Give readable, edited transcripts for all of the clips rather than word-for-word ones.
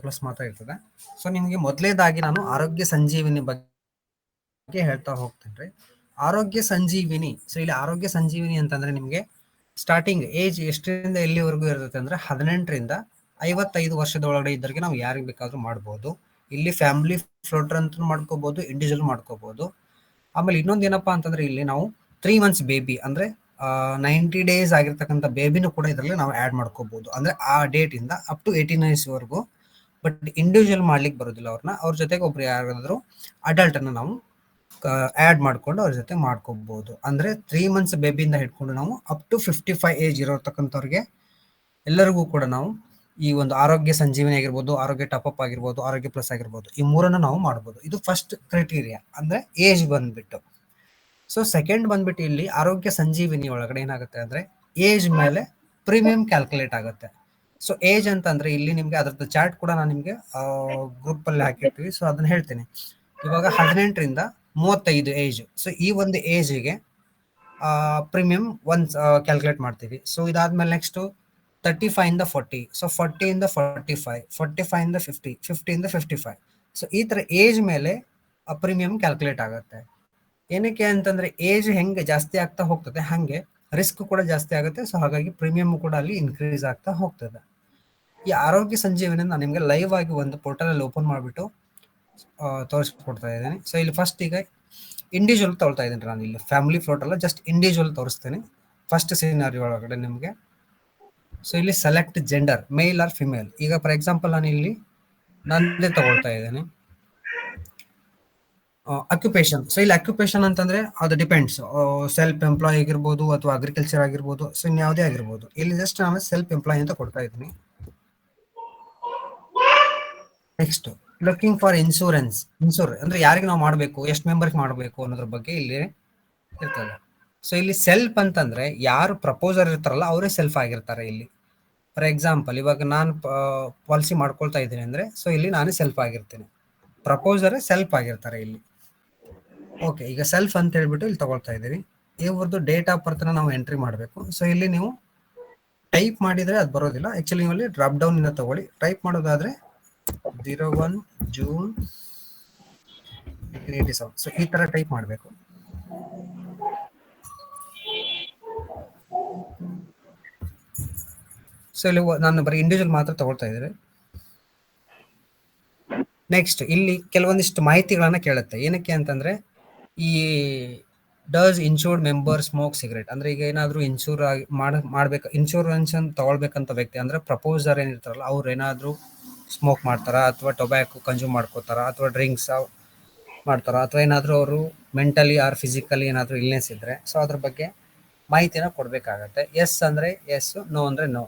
Plus ಮಾತ್ರ ಇರ್ತದೆ. So ನಿಮಗೆ ಮೊದಲೇದಾಗಿ ನಾನು ಆರೋಗ್ಯ ಸಂಜೀವಿನಿ ಬಗ್ಗೆ ಹೇಳ್ತಾ ಹೋಗ್ತೇನೆ. ಆರೋಗ್ಯ ಸಂಜೀವಿನಿ, ಸೊ ಇಲ್ಲಿ ಆರೋಗ್ಯ ಸಂಜೀವಿನಿ ಅಂತಂದ್ರೆ ನಿಮಗೆ ಸ್ಟಾರ್ಟಿಂಗ್ ಏಜ್ ಎಷ್ಟರಿಂದ ಎಲ್ಲಿವರೆಗೂ ಇರುತ್ತೆ ಅಂದ್ರೆ 18ರಿಂದ 55 ವರ್ಷದ ಒಳಗಡೆ ಇದ್ದರಿಗೆ ನಾವು ಯಾರಿಗೆ ಬೇಕಾದ್ರೂ ಮಾಡ್ಬೋದು. ಇಲ್ಲಿ ಫ್ಯಾಮಿಲಿ ಫ್ಲೋಟರ್ ಅಂತ ಮಾಡ್ಕೋಬಹುದು, ಇಂಡಿವಿಜುವಲ್ ಮಾಡ್ಕೋಬಹುದು. ಆಮೇಲೆ ಇನ್ನೊಂದು ಏನಪ್ಪಾ ಅಂತಂದ್ರೆ ಇಲ್ಲಿ ನಾವು 3 months ಬೇಬಿ ಅಂದ್ರೆ 90 days ಆಗಿರ್ತಕ್ಕಂಥ ಬೇಬಿನೂ ಕೂಡ ಇದರಲ್ಲಿ ನಾವು ಆಡ್ ಮಾಡ್ಕೋಬಹುದು. ಅಂದ್ರೆ ಆ ಡೇಟ್ ಇಂದ ಅಪ್ ಟು 18 years ವರೆಗೂ. ಬಟ್ ಇಂಡಿವಿಜುವಲ್ ಮಾಡ್ಲಿಕ್ಕೆ ಬರೋದಿಲ್ಲ ಅವ್ರ ಜೊತೆಗೆ ಒಬ್ರು ಯಾರಾದ್ರೂ ಅಡಲ್ಟ್ ಅನ್ನ ನಾವು ಆಡ್ ಮಾಡ್ಕೊಂಡು ಅವ್ರ ಜೊತೆ ಮಾಡ್ಕೋಬಹುದು. ಅಂದ್ರೆ 3 months ಬೇಬಿಯಿಂದ ಹಿಡ್ಕೊಂಡು ನಾವು ಅಪ್ ಟು 55 ಏಜ್ ಇರೋತಕ್ಕಂಥವ್ರಿಗೆ ಎಲ್ಲರಿಗೂ ಕೂಡ ನಾವು ಈ ಒಂದು ಆರೋಗ್ಯ ಸಂಜೀವನಿ ಆಗಿರ್ಬೋದು, ಆರೋಗ್ಯ ಟಾಪಪ್ ಆಗಿರ್ಬೋದು, ಆರೋಗ್ಯ ಪ್ಲಸ್ ಆಗಿರ್ಬೋದು, ಈ ಮೂರನ್ನು ನಾವು ಮಾಡ್ಬೋದು. ಇದು ಫಸ್ಟ್ ಕ್ರೈಟೀರಿಯಾ ಅಂದ್ರೆ ಏಜ್ ಬಂದ್ಬಿಟ್ಟು. ಸೊ ಸೆಕೆಂಡ್ ಬಂದ್ಬಿಟ್ಟು ಇಲ್ಲಿ ಆರೋಗ್ಯ ಸಂಜೀವಿನಿ ಒಳಗಡೆ ಏನಾಗುತ್ತೆ ಅಂದ್ರೆ ಏಜ್ ಮೇಲೆ ಪ್ರೀಮಿಯಂ ಕ್ಯಾಲ್ಕುಲೇಟ್ ಆಗುತ್ತೆ. ಸೊ ಏಜ್ ಅಂತಂದ್ರೆ ಇಲ್ಲಿ ನಿಮ್ಗೆ ಅದ್ರದ್ದು ಚಾರ್ಟ್ ಕೂಡ ನಾನು ನಿಮ್ಗೆ ಗ್ರೂಪ್ ಅಲ್ಲಿ ಹಾಕಿರ್ತೀವಿ. ಸೊ ಅದನ್ನ ಹೇಳ್ತೀನಿ. ಇವಾಗ 18ರಿಂದ 35 ಏಜ್. ಸೊ ಈ ಒಂದು ಏಜ್ಗೆ ಪ್ರೀಮಿಯಂ ಒಂದ್ ಕ್ಯಾಲ್ಕುಲೇಟ್ ಮಾಡ್ತೀವಿ. ಸೊ ಇದಾದ್ಮೇಲೆ ನೆಕ್ಸ್ಟ್ 35 ಇಂದ 40, ಸೊ 40 ಇಂದ 45, 45 ಇಂದ 50, 50 ಇಂದ 55. ಸೊ ಈ ತರ ಏಜ್ ಮೇಲೆ ಪ್ರೀಮಿಯಂ ಕ್ಯಾಲ್ಕುಲೇಟ್ ಆಗುತ್ತೆ. ಏನಕ್ಕೆ ಅಂತಂದ್ರೆ ಏಜ್ ಹೆಂಗೆ ಜಾಸ್ತಿ ಆಗ್ತಾ ಹೋಗ್ತದೆ ಹಂಗೆ ರಿಸ್ಕ್ ಕೂಡ ಜಾಸ್ತಿ ಆಗುತ್ತೆ. ಸೊ ಹಾಗಾಗಿ ಪ್ರೀಮಿಯಂ ಕೂಡ ಅಲ್ಲಿ ಇನ್ಕ್ರೀಸ್ ಆಗ್ತಾ ಹೋಗ್ತದೆ. ಈ ಆರೋಗ್ಯ ಸಂಜೀವನಿ ನಾನು ನಿಮ್ಗೆ ಲೈವ್ ಆಗಿ ಒಂದು ಪೋರ್ಟಲ್ ಅಲ್ಲಿ ಓಪನ್ ಮಾಡಿಬಿಟ್ಟು ತೋರಿಸ್ಕೊಡ್ತಾ ಇದ್ದೇನೆ. ಸೊ ಇಲ್ಲಿ ಫಸ್ಟ್ ಈಗ ಇಂಡಿವಿಜುವಲ್ ತಗೊಳ್ತಾ ಇದ್ದೀನಿ ನಾನು. ಇಲ್ಲಿ ಫ್ಯಾಮಿಲಿ ಫ್ಲೋಟ್ ಅಲ್ಲ, ಜಸ್ಟ್ ಇಂಡಿವಿಜುವಲ್ ತೋರಿಸ್ತೇನೆ ಫಸ್ಟ್ ಸಿನಾರಿ ಒಳಗಡೆ ನಿಮ್ಗೆ. ಸೊ ಇಲ್ಲಿ select gender, male or female. ಈಗ ಫಾರ್ ಎಕ್ಸಾಂಪಲ್ ನಾನು ಇಲ್ಲಿ ನಂದೇ ತಗೊಳ್ತಾ ಇದ್ದೇನೆ. ಅಕ್ಯುಪೇಷನ್. ಸೊ ಇಲ್ಲಿ ಅಕ್ಯುಪೇಷನ್ ಅಂತಂದ್ರೆ ಅದು ಡಿಪೆಂಡ್ಸ್, ಸೆಲ್ಫ್ ಎಂಪ್ಲಾಯ್ ಆಗಿರ್ಬೋದು ಅಥವಾ ಅಗ್ರಿಕಲ್ಚರ್ ಆಗಿರ್ಬೋದು, ಸೊ ಇನ್ಯಾವುದೇ ಆಗಿರ್ಬೋದು. ಇಲ್ಲಿ ಜಸ್ಟ್ ನಾನು ಸೆಲ್ಫ್ ಎಂಪ್ಲಾಯ್ ಅಂತ ಕೊಡ್ತಾ ಇದ್ದೀನಿ. Next looking for insurance. ಅಂದ್ರೆ ಯಾರಿಗೆ ನಾವು ಮಾಡಬೇಕು, ಎಷ್ಟು ಮೆಂಬರ್ಗೆ ಮಾಡಬೇಕು ಅನ್ನೋದ್ರ ಬಗ್ಗೆ ಇಲ್ಲಿ ಇರ್ತದೆ. ಸೊ ಇಲ್ಲಿ ಸೆಲ್ಫ್ ಅಂತಂದ್ರೆ ಯಾರು ಪ್ರಪೋಸರ್ ಇರ್ತಾರಲ್ಲ ಅವರೇ ಸೆಲ್ಫ್ ಆಗಿರ್ತಾರೆ ಇಲ್ಲಿ. ಫಾರ್ ಎಕ್ಸಾಂಪಲ್ ಇವಾಗ ನಾನು ಪಾಲಿಸಿ ಮಾಡ್ಕೊಳ್ತಾ ಇದ್ದೀನಿ ಅಂದ್ರೆ ಸೊ ಇಲ್ಲಿ ನಾನೇ ಸೆಲ್ಫ್ ಆಗಿರ್ತೇನೆ, ಪ್ರಪೋಸರ್ ಸೆಲ್ಫ್ ಆಗಿರ್ತಾರೆ ಇಲ್ಲಿ. ಓಕೆ, ಈಗ ಸೆಲ್ಫ್ ಅಂತ ಹೇಳ್ಬಿಟ್ಟು ಇಲ್ಲಿ ತಗೊಳ್ತಾ ಇದ್ದೀವಿ. ಇವ್ರದ್ದು ಡೇಟ್ ಆಫ್ ಬರ್ತ್ ನಾವು ಎಂಟ್ರಿ ಮಾಡಬೇಕು. ಸೊ ಇಲ್ಲಿ ನೀವು ಟೈಪ್ ಮಾಡಿದ್ರೆ ಅದು ಬರೋದಿಲ್ಲ. ಆಕ್ಚುಲಿ ನೀವು ಅಲ್ಲಿ ಡ್ರಾಪ್ ಡೌನ್ ಇಂದ ತಗೊಳ್ಳಿ. ಟೈಪ್ ಮಾಡೋದಾದ್ರೆ 01 June 1987. ಸೊ ಈ ತರ ಟೈಪ್ ಮಾಡಬೇಕು. ಸೊ ಇಲ್ಲಿ ನಾನು ಬರೀ ಇಂಡಿವಿಜುವಲ್ ಮಾತ್ರ ತಗೊಳ್ತಾ ಇದ್ದಾರೆ. ನೆಕ್ಸ್ಟ್ ಇಲ್ಲಿ ಕೆಲವೊಂದಿಷ್ಟು ಮಾಹಿತಿಗಳನ್ನ ಕೇಳುತ್ತೆ. ಏನಕ್ಕೆ ಅಂತಂದ್ರೆ he does insured member smoke cigarette ಅಂದ್ರೆ ಈಗ ಏನಾದ್ರು ಇನ್ಶೂರ್ ಆಗಿ ಮಾಡ್ಬೇಕು, ಇನ್ಶೂರೆನ್ಸ್ ತಗೊಳ್ಬೇಕಂತ ವ್ಯಕ್ತಿ ಅಂದ್ರೆ ಪ್ರಪೋಸರ್ ಏನಿರ್ತಾರಲ್ಲ ಅವ್ರು ಏನಾದ್ರು ಸ್ಮೋಕ್ ಮಾಡ್ತಾರ ಅಥವಾ ಟೊಬ್ಯಾಕೊ ಕನ್ಸ್ಯೂಮ್ ಮಾಡ್ಕೋತಾರ ಅಥವಾ ಡ್ರಿಂಕ್ಸ್ ಮಾಡ್ತಾರ ಅಥವಾ ಏನಾದ್ರು ಅವರು ಮೆಂಟಲಿ ಆರ್ ಫಿಸಿಕಲಿ ಏನಾದ್ರು ಇಲ್ನೆಸ್ ಇದ್ರೆ ಸೊ ಅದ್ರ ಬಗ್ಗೆ ಮಾಹಿತಿನ ಕೊಡ್ಬೇಕಾಗತ್ತೆ. ಎಸ್ ಅಂದ್ರೆ ಎಸ್, ನೋ ಅಂದ್ರೆ ನೋ.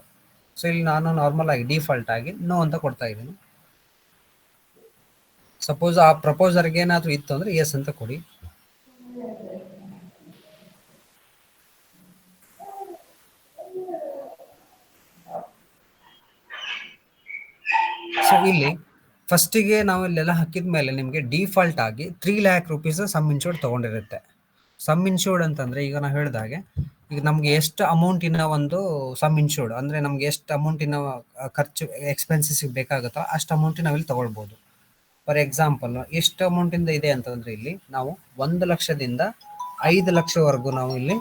ಸೊ ಇಲ್ಲಿ ನಾನು ನಾರ್ಮಲ್ ಆಗಿ ಡಿಫಾಲ್ಟ್ ಆಗಿ ನೋ ಅಂತ ಕೊಡ್ತಾ ಇದ್ದೀನಿ. ಸಪೋಸ್ ಆ ಪ್ರಪೋಸರ್ಗೆ ಏನಾದ್ರು ಇತ್ತು ಅಂದ್ರೆ ಎಸ್ ಅಂತ ಕೊಡಿ. ಸೊ ಇಲ್ಲಿ ಫಸ್ಟಿಗೆ ನಾವು ಇಲ್ಲೆಲ್ಲ ಹಾಕಿದ ಮೇಲೆ ನಿಮಗೆ ಡಿಫಾಲ್ಟ್ ಆಗಿ 3 lakh rupees ಸಮ್ ಇನ್ಶೂರ್ಡ್ ತಗೊಂಡಿರುತ್ತೆ. ಸಮ್ ಇನ್ಶೂರ್ಡ್ ಅಂತಂದ್ರೆ ಈಗ ನಾವು ಹೇಳಿದಾಗೆ ಈಗ ನಮ್ಗೆ ಎಷ್ಟು ಅಮೌಂಟಿನ ಒಂದು ಸಮ್ ಇನ್ಶೂರ್ಡ್ ಅಂದ್ರೆ ನಮ್ಗೆ ಎಷ್ಟು ಅಮೌಂಟಿನ ಖರ್ಚು ಎಕ್ಸ್ಪೆನ್ಸಸ್ ಬೇಕಾಗುತ್ತೋ ಅಷ್ಟು ಅಮೌಂಟ್ ನಾವಿಲ್ಲಿ ತಗೊಳ್ಬಹುದು. ಫಾರ್ ಎಕ್ಸಾಂಪಲ್ ಎಷ್ಟು ಅಮೌಂಟ್ ಇಂದ ಇದೆ ಅಂತಂದ್ರೆ ಇಲ್ಲಿ ನಾವು 1 ಲಕ್ಷದಿಂದ 5 ಲಕ್ಷವರೆಗೂ ನಾವು ಇಲ್ಲಿ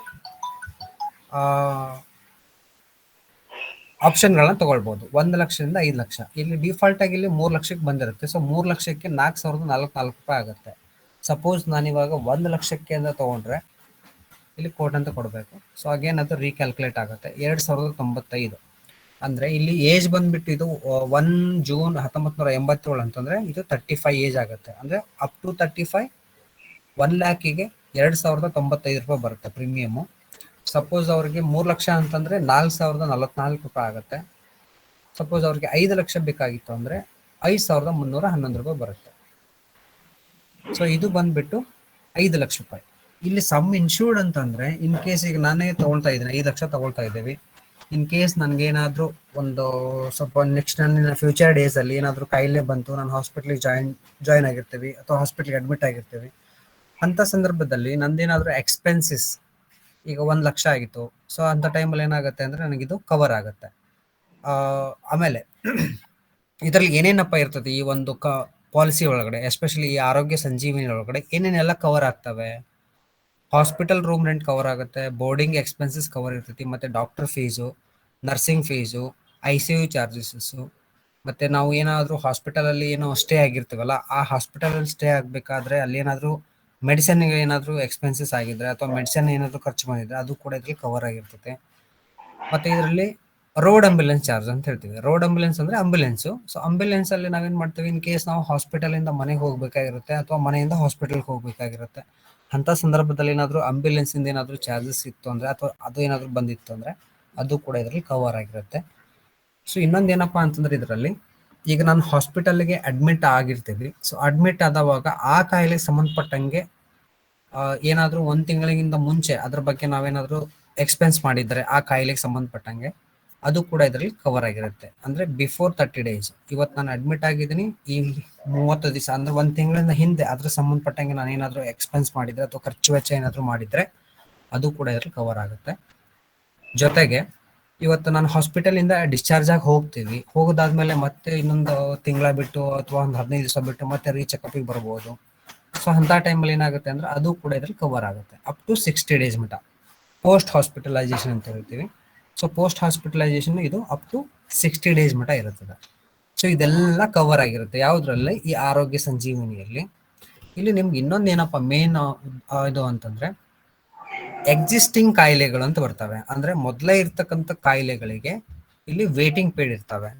ಆಪ್ಷನ್ಗಳನ್ನ ತಗೊಳ್ಬಹುದು. 1 ಲಕ್ಷದಿಂದ 5 ಲಕ್ಷ. ಇಲ್ಲಿ ಡಿಫಾಲ್ಟ್ ಆಗಿ ಇಲ್ಲಿ 3 ಲಕ್ಷಕ್ಕೆ ಬಂದಿರುತ್ತೆ. ಸೊ 3 ಲಕ್ಷಕ್ಕೆ 4,044 ರೂಪಾಯಿ ಆಗುತ್ತೆ. ಸಪೋಸ್ ನಾನಿವಾಗ 1 ಲಕ್ಷಕ್ಕೆ ಅಂತ ತಗೊಂಡ್ರೆ ಇಲ್ಲಿ ಕೋಟ್ ಅಂತ ಕೊಡಬೇಕು. ಸೊ ಅಗೇನ್ ಅದು ರೀಕ್ಯಾಲ್ಕುಲೇಟ್ ಆಗುತ್ತೆ 2095. ಅಂದ್ರೆ ಇಲ್ಲಿ ಏಜ್ ಬಂದ್ಬಿಟ್ಟು ಇದು 1 June 1987 ಅಂತಂದ್ರೆ ಇದು 35 ಏಜ್ ಆಗುತ್ತೆ. ಅಂದ್ರೆ ಅಪ್ ಟು 35 1 ಲ್ಯಾಕಿಗೆ 2095 ರೂಪಾಯಿ ಬರುತ್ತೆ ಪ್ರೀಮಿಯಮ್. ಸಪೋಸ್ ಅವ್ರಿಗೆ 3 ಲಕ್ಷ ಅಂತಂದ್ರೆ 4,044 ರೂಪಾಯಿ ಆಗುತ್ತೆ. ಸಪೋಸ್ ಅವ್ರಿಗೆ 5 ಲಕ್ಷ ಬೇಕಾಗಿತ್ತು ಅಂದ್ರೆ 5,311 ರೂಪಾಯಿ ಬರುತ್ತೆ. ಸೊ ಇದು ಬಂದ್ಬಿಟ್ಟು 5 ಲಕ್ಷ ರೂಪಾಯಿ. ಇಲ್ಲಿ ಸಮ್ ಇನ್ಶೂರ್ಡ್ ಅಂತಂದ್ರೆ ಇನ್ ಕೇಸ್ ಈಗ ನಾನೇ ತಗೊಳ್ತಾ ಇದ್ದೀನಿ, 5 ಲಕ್ಷ ತಗೊಳ್ತಾ ಇದ್ದೀವಿ. ಇನ್ ಕೇಸ್ ನನ್ಗೇನಾದ್ರೂ ಒಂದು ಸ್ವಲ್ಪ ನೆಕ್ಸ್ಟ್ ನನ್ನ ಫ್ಯೂಚರ್ ಡೇಸ್ ಅಲ್ಲಿ ಏನಾದ್ರು ಕಾಯಿಲೆ ಬಂತು, ನಾನು ಹಾಸ್ಪಿಟ್ಲಿಗೆ ಜಾಯಿನ್ ಆಗಿರ್ತೀವಿ ಅಥವಾ ಹಾಸ್ಪಿಟ್ಲಿಗೆ ಅಡ್ಮಿಟ್ ಆಗಿರ್ತೀವಿ, ಅಂತ ಸಂದರ್ಭದಲ್ಲಿ ನಂದೇನಾದ್ರೂ ಎಕ್ಸ್ಪೆನ್ಸಸ್ ಈಗ 1 ಲಕ್ಷ ಆಗಿತ್ತು. ಸೊ ಅಂತ ಟೈಮಲ್ಲಿ ಏನಾಗುತ್ತೆ ಅಂದ್ರೆ ನನಗಿದು ಕವರ್ ಆಗುತ್ತೆ. ಆಮೇಲೆ ಇದರಲ್ಲಿ ಏನೇನಪ್ಪ ಇರ್ತದೆ ಈ ಒಂದು ಪಾಲಿಸಿ ಒಳಗಡೆ, ಎಸ್ಪೆಷಲಿ ಈ ಆರೋಗ್ಯ ಸಂಜೀವಿನಿ ಒಳಗಡೆ ಏನೇನೆಲ್ಲ ಕವರ್ ಆಗ್ತವೆ? ಹಾಸ್ಪಿಟಲ್ ರೂಮ್ ರೆಂಟ್ ಕವರ್ ಆಗುತ್ತೆ, ಬೋರ್ಡಿಂಗ್ ಎಕ್ಸ್ಪೆನ್ಸಸ್ ಕವರ್ ಇರ್ತೈತಿ, ಮತ್ತೆ doctor fees, nursing fees, ICU charges, ಮತ್ತೆ ನಾವು ಏನಾದರೂ ಹಾಸ್ಪಿಟಲಲ್ಲಿ ಏನೋ ಸ್ಟೇ ಆಗಿರ್ತೀವಲ್ಲ, ಆ ಹಾಸ್ಪಿಟಲಲ್ಲಿ ಸ್ಟೇ ಆಗಬೇಕಾದ್ರೆ ಅಲ್ಲಿ ಏನಾದರೂ ಮೆಡಿಸಿನ್ಗೆ ಏನಾದರೂ ಎಕ್ಸ್ಪೆನ್ಸಸ್ ಆಗಿದ್ರೆ ಅಥವಾ ಮೆಡಿಸಿನ್ ಏನಾದರೂ ಖರ್ಚು ಮಾಡಿದ್ರೆ ಅದು ಕೂಡ ಇದ್ರಲ್ಲಿ ಕವರ್ ಆಗಿರ್ತೈತೆ. ಮತ್ತೆ ಇದರಲ್ಲಿ ರೋಡ್ ಆಂಬ್ಯುಲೆನ್ಸ್ ಚಾರ್ಜ್ ಅಂತ ಹೇಳ್ತೀವಿ. ರೋಡ್ ಆಂಬ್ಯುಲೆನ್ಸ್ ಅಂದ್ರೆ ಆಂಬ್ಯುಲೆನ್ಸು. ಸೊ ಆಂಬ್ಯುಲೆನ್ಸ್ ಅಲ್ಲಿ ನಾವೇನ್ ಮಾಡ್ತೀವಿ, ಇನ್ ಕೇಸ್ ನಾವು ಹಾಸ್ಪಿಟಲ್ ಇಂದ ಮನೆಗೆ ಹೋಗ್ಬೇಕಾಗಿರುತ್ತೆ ಅಥವಾ ಮನೆಯಿಂದ ಹಾಸ್ಪಿಟಲ್ಗೆ ಹೋಗ್ಬೇಕಾಗಿರುತ್ತೆ, ಅಂತ ಸಂದರ್ಭದಲ್ಲಿ ಏನಾದರೂ ಆಂಬ್ಯುಲೆನ್ಸ್ ಇಂದ ಏನಾದರೂ ಚಾರ್ಜಸ್ ಇತ್ತು ಅಂದ್ರೆ ಅಥವಾ ಅದು ಏನಾದರೂ ಬಂದಿತ್ತು ಅಂದ್ರೆ ಅದು ಕೂಡ ಇದರಲ್ಲಿ ಕವರ್ ಆಗಿರುತ್ತೆ. ಸೊ ಇನ್ನೊಂದು ಏನಪ್ಪಾ ಅಂತಂದ್ರೆ ಇದರಲ್ಲಿ ಈಗ ನಾನು ಹಾಸ್ಪಿಟಲ್ಗೆ ಅಡ್ಮಿಟ್ ಆಗಿರ್ತೀವಿ. ಸೊ ಅಡ್ಮಿಟ್ ಆದವಾಗ ಆ ಕಾಯಿಲೆಗೆ ಸಂಬಂಧಪಟ್ಟಂಗೆ ಏನಾದರೂ ಒಂದು ತಿಂಗಳಿಗಿಂತ ಮುಂಚೆ ಅದ್ರ ಬಗ್ಗೆ ನಾವೇನಾದರೂ ಎಕ್ಸ್ಪೆನ್ಸ್ ಮಾಡಿದ್ರೆ ಆ ಕಾಯಿಲೆಗೆ ಸಂಬಂಧಪಟ್ಟಂಗೆ ಅದು ಕೂಡ ಇದರಲ್ಲಿ ಕವರ್ ಆಗಿರುತ್ತೆ. ಅಂದ್ರೆ ಬಿಫೋರ್ 30 days, ಇವತ್ತು ನಾನು ಅಡ್ಮಿಟ್ ಆಗಿದ್ದೀನಿ, ಈ 30 ದಿವಸ ಅಂದ್ರೆ ಒಂದು ತಿಂಗಳಿಂದ ಹಿಂದೆ ಅದ್ರ ಸಂಬಂಧಪಟ್ಟಂಗೆ ನಾನು ಏನಾದರೂ ಎಕ್ಸ್ಪೆನ್ಸ್ ಮಾಡಿದ್ರೆ ಅಥವಾ ಖರ್ಚು ವೆಚ್ಚ ಏನಾದರೂ ಮಾಡಿದ್ರೆ ಅದು ಕೂಡ ಇದರಲ್ಲಿ ಕವರ್ ಆಗುತ್ತೆ. ಜೊತೆಗೆ ಇವತ್ತು ನಾನು ಹಾಸ್ಪಿಟಲ್ ಇಂದ ಡಿಸ್ಚಾರ್ಜ್ ಆಗಿ ಹೋಗ್ತೀವಿ, ಹೋಗೋದಾದ್ಮೇಲೆ ಮತ್ತೆ ಇನ್ನೊಂದು ತಿಂಗಳ ಬಿಟ್ಟು ಅಥವಾ ಒಂದು 15 ದಿವಸ ಬಿಟ್ಟು ಮತ್ತೆ ರೀಚೆಕಪ್ಗೆ ಬರ್ಬೋದು. ಸೊ ಅಂತ ಟೈಮಲ್ಲಿ ಏನಾಗುತ್ತೆ ಅಂದ್ರೆ ಅದು ಕೂಡ ಇದ್ರಲ್ಲಿ ಕವರ್ ಆಗುತ್ತೆ ಅಪ್ ಟು 60 days ಮಟ. ಪೋಸ್ಟ್ ಹಾಸ್ಪಿಟಲೈಸೇಷನ್ ಅಂತ ಹೇಳ್ತೀವಿ. ಸೊ ಪೋಸ್ಟ್ ಹಾಸ್ಪಿಟಲೈಸೇಷನ್ ಇದು ಅಪ್ ಟು 60 days ಮಟ ಇರುತ್ತದೆ. ಸೊ ಇದೆಲ್ಲ ಕವರ್ ಆಗಿರುತ್ತೆ ಯಾವ್ದ್ರಲ್ಲಿ? ಈ ಆರೋಗ್ಯ ಸಂಜೀವಿನಿಯಲ್ಲಿ. ಇಲ್ಲಿ ನಿಮ್ಗೆ ಇನ್ನೊಂದು ಏನಪ್ಪ ಮೇನ್ ಇದು ಅಂತಂದ್ರೆ ಎಕ್ಸಿಸ್ಟಿಂಗ್ ಕಾಯಿಲೆಗಳು ಅಂತ ಬರ್ತವೆ. ಅಂದ್ರೆ ಮೊದಲೇ ಇರ್ತಕ್ಕಂಥ ಕಾಯಿಲೆಗಳಿಗೆ ಇಲ್ಲಿ ವೇಟಿಂಗ್ ಪೀರಿಯಡ್ ಇರ್ತವೆ.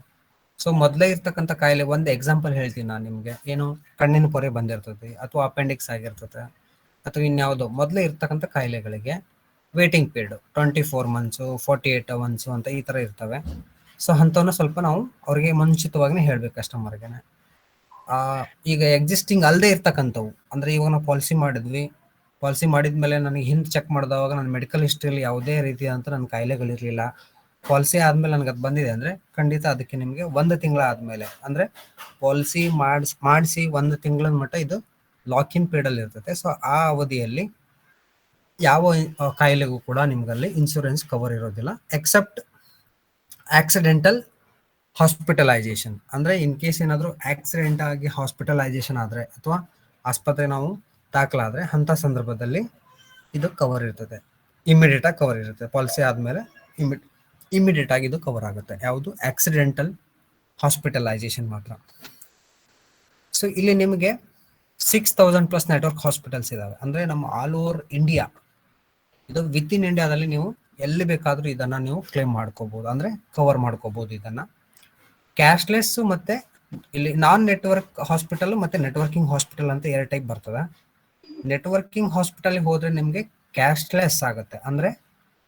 ಸೊ ಮೊದಲೇ ಇರ್ತಕ್ಕಂಥ ಕಾಯಿಲೆ ಒಂದು ಎಕ್ಸಾಂಪಲ್ ಹೇಳ್ತೀನಿ ನಾನು ನಿಮ್ಗೆ. ಏನು, ಕಣ್ಣಿನ ಪೊರೆ ಬಂದಿರ್ತದೆ ಅಥವಾ ಅಪೆಂಡಿಕ್ಸ್ ಆಗಿರ್ತದೆ ಅಥವಾ ಇನ್ಯಾವುದೋ ಮೊದಲೇ ಇರ್ತಕ್ಕಂಥ ಕಾಯಿಲೆಗಳಿಗೆ ವೇಟಿಂಗ್ ಪೀರಿಯಡ್ 24 months, 48 hours ಅಂತ ಈ ತರ ಇರ್ತವೆ. ಸೊ ಅಂಥವನ್ನ ಸ್ವಲ್ಪ ನಾವು ಅವ್ರಿಗೆ ಮುಂಚಿತವಾಗಿನೇ ಹೇಳ್ಬೇಕು ಕಸ್ಟಮರ್ಗೆ. ಈಗ ಎಕ್ಸಿಸ್ಟಿಂಗ್ ಅಲ್ಲದೆ ಇರ್ತಕ್ಕಂಥವು ಅಂದ್ರೆ ಇವಾಗ ನಾವು ಪಾಲಿಸಿ ಮಾಡಿದ್ಮೇಲೆ ನನಗೆ ಹಿಂದೆ ಚೆಕ್ ಮಾಡಿದವಾಗ ನನ್ನ ಮೆಡಿಕಲ್ ಹಿಸ್ಟ್ರಿಯಲ್ಲಿ ಯಾವುದೇ ರೀತಿಯಾದಂಥ ನನ್ನ ಕಾಯಿಲೆಗಳಿರಲಿಲ್ಲ. ಪಾಲಿಸಿ ಆದ್ಮೇಲೆ ನನಗೆ ಅದು ಬಂದಿದೆ ಅಂದ್ರೆ ಖಂಡಿತ ಅದಕ್ಕೆ ನಿಮಗೆ 1 ತಿಂಗಳ ಆದ್ಮೇಲೆ ಅಂದ್ರೆ ಪಾಲಿಸಿ ಮಾಡಿಸಿ 1 ತಿಂಗಳ ಮಟ್ಟ ಇದು ಲಾಕ್ ಇನ್ ಪೀರಿಯಡ್ ಅಲ್ಲಿ ಇರ್ತದೆ. ಸೊ ಆ ಅವಧಿಯಲ್ಲಿ ಯಾವ ಕಾಯಿಲೆಗೂ ಕೂಡ ನಿಮ್ಗಲ್ಲಿ ಇನ್ಶೂರೆನ್ಸ್ ಕವರ್ ಇರೋದಿಲ್ಲ, ಎಕ್ಸೆಪ್ಟ್ ಆಕ್ಸಿಡೆಂಟಲ್ ಹಾಸ್ಪಿಟಲೈಸೇಷನ್. ಅಂದ್ರೆ ಇನ್ ಕೇಸ್ ಏನಾದರೂ ಆಕ್ಸಿಡೆಂಟ್ ಆಗಿ ಹಾಸ್ಪಿಟಲೈಸೇಷನ್ ಆದ್ರೆ ಅಥವಾ ಆಸ್ಪತ್ರೆ ನಾವು ದಾಖಲಾದ್ರೆ ಅಂತ ಸಂದರ್ಭದಲ್ಲಿ ಇದು ಕವರ್ ಇರ್ತದೆ, ಇಮಿಡಿಯೇಟ್ ಆಗಿ ಕವರ್ ಇರುತ್ತೆ. ಪಾಲಿಸಿ ಆದ್ಮೇಲೆ ಇಮಿಡಿಯೇಟ್ ಆಗಿ ಇದು ಕವರ್ ಆಗುತ್ತೆ. ಯಾವುದು? ಆಕ್ಸಿಡೆಂಟಲ್ ಹಾಸ್ಪಿಟಲೈಸೇಷನ್ ಮಾತ್ರ. ಸೊ ಇಲ್ಲಿ ನಿಮಗೆ 6000+ ನೆಟ್ವರ್ಕ್ ಹಾಸ್ಪಿಟಲ್ಸ್ ಇದಾವೆ. ಅಂದ್ರೆ ನಮ್ಮ ಆಲ್ ಓವರ್ ಇಂಡಿಯಾ, ಇದು ವಿತ್ ಇನ್ ಇಂಡಿಯಾದಲ್ಲಿ ನೀವು ಎಲ್ಲಿ ಬೇಕಾದ್ರೂ ಇದನ್ನ ನೀವು ಕ್ಲೇಮ್ ಮಾಡ್ಕೋಬಹುದು, ಅಂದ್ರೆ ಕವರ್ ಮಾಡ್ಕೋಬಹುದು ಇದನ್ನ. ಕ್ಯಾಶ್ಲೆಸ್ ಮತ್ತೆ ಇಲ್ಲಿ ನಾನ್ ನೆಟ್ವರ್ಕ್ ಹಾಸ್ಪಿಟಲ್ ಮತ್ತೆ ನೆಟ್ವರ್ಕಿಂಗ್ ಹಾಸ್ಪಿಟಲ್ ಅಂತ 2 ಟೈಪ್ ಬರ್ತದೆ. ನೆಟ್ವರ್ಕಿಂಗ್ ಹಾಸ್ಪಿಟಲ್ ಹೋದ್ರೆ ನಿಮ್ಗೆ ಕ್ಯಾಶ್ಲೆಸ್ ಆಗುತ್ತೆ. ಅಂದ್ರೆ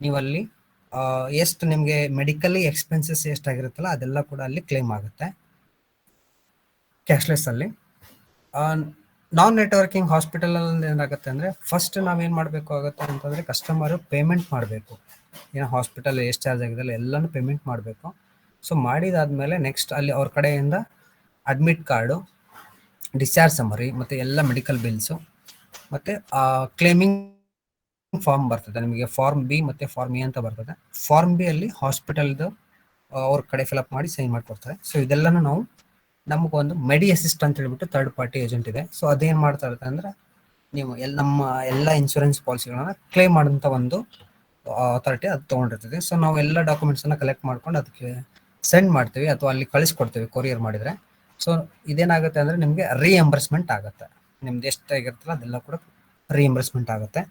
ನೀವಲ್ಲಿ ಎಷ್ಟು ನಿಮ್ಗೆ ಮೆಡಿಕಲಿ ಎಕ್ಸ್ಪೆನ್ಸಸ್ ಎಷ್ಟಾಗಿರುತ್ತಲ್ಲ ಅದೆಲ್ಲ ಕೂಡ ಅಲ್ಲಿ ಕ್ಲೇಮ್ ಆಗುತ್ತೆ ಕ್ಯಾಶ್ಲೆಸ್ ಅಲ್ಲಿ. ನಾನ್ ನೆಟ್ವರ್ಕಿಂಗ್ ಹಾಸ್ಪಿಟಲ್ ಅಲ್ಲಿ ಏನಾಗುತ್ತೆ ಅಂದ್ರೆ ಫಸ್ಟ್ ನಾವೇನ್ ಮಾಡ್ಬೇಕು ಆಗುತ್ತೆ ಅಂತಂದ್ರೆ ಕಸ್ಟಮರ್ ಪೇಮೆಂಟ್ ಮಾಡಬೇಕು. ಏನೋ ಹಾಸ್ಪಿಟಲ್ ಎಷ್ಟು ಚಾರ್ಜ್ ಆಗಿದೆ ಎಲ್ಲಾನು ಪೇಮೆಂಟ್ ಮಾಡಬೇಕು. ಸೊ ಮಾಡಿದಾದ್ಮೇಲೆ ನೆಕ್ಸ್ಟ್ ಅಲ್ಲಿ ಅವ್ರ ಕಡೆಯಿಂದ ಅಡ್ಮಿಟ್ ಕಾರ್ಡು, ಡಿಸ್ಚಾರ್ಜ್ ಸಮರಿ ಮತ್ತೆ ಎಲ್ಲ ಮೆಡಿಕಲ್ ಬಿಲ್ಸು ಮತ್ತೆ ಕ್ಲೇಮಿಂಗ್ ಫಾರ್ಮ್ ಬರ್ತದೆ ನಿಮಗೆ. ಫಾರ್ಮ್ ಬಿ ಮತ್ತೆ ಫಾರ್ಮ್ ಎ ಅಂತ ಬರ್ತದೆ. ಫಾರ್ಮ್ ಬಿ ಅಲ್ಲಿ ಹಾಸ್ಪಿಟಲ್ದು ಅವ್ರ ಕಡೆ ಫಿಲಪ್ ಮಾಡಿ ಸೈನ್ ಮಾಡ್ಕೊಡ್ತಾರೆ. ಸೊ ಇದೆಲ್ಲನೂ ನಾವು ನಮಗೊಂದು ಮೆಡಿ ಅಸಿಸ್ಟ್ ಅಂತ ಹೇಳ್ಬಿಟ್ಟು ಥರ್ಡ್ ಪಾರ್ಟಿ ಏಜೆಂಟ್ ಇದೆ. ಸೊ ಅದೇನ್ ಮಾಡ್ತಾ ಇರುತ್ತೆ ಅಂದ್ರೆ ನೀವು ನಮ್ಮ ಎಲ್ಲ ಇನ್ಶೂರೆನ್ಸ್ ಪಾಲಿಸಿಗಳನ್ನ ಕ್ಲೇಮ್ ಮಾಡೋಂಥ ಒಂದು ಅಥಾರಿಟಿ ಅದು ತೊಗೊಂಡಿರ್ತದೆ. ಸೊ ನಾವು ಎಲ್ಲ ಡಾಕ್ಯುಮೆಂಟ್ಸ್ ಅನ್ನ ಕಲೆಕ್ಟ್ ಮಾಡ್ಕೊಂಡು ಅದಕ್ಕೆ ಸೆಂಡ್ ಮಾಡ್ತೀವಿ ಅಥವಾ ಅಲ್ಲಿ ಕಳಿಸ್ಕೊಡ್ತೀವಿ ಕೊರಿಯರ್ ಮಾಡಿದ್ರೆ. ಸೊ ಇದೇನಾಗುತ್ತೆ ಅಂದ್ರೆ ನಿಮಗೆ ರೀಎಂಬರ್ಸ್ಮೆಂಟ್ ಆಗುತ್ತೆ. ನಿಮ್ದು ಎಷ್ಟಾಗಿರುತ್ತಲ್ಲ ಅದೆಲ್ಲ ಕೂಡ ರೀಎಂಬರ್ಸ್ಮೆಂಟ್ ಆಗುತ್ತೆ.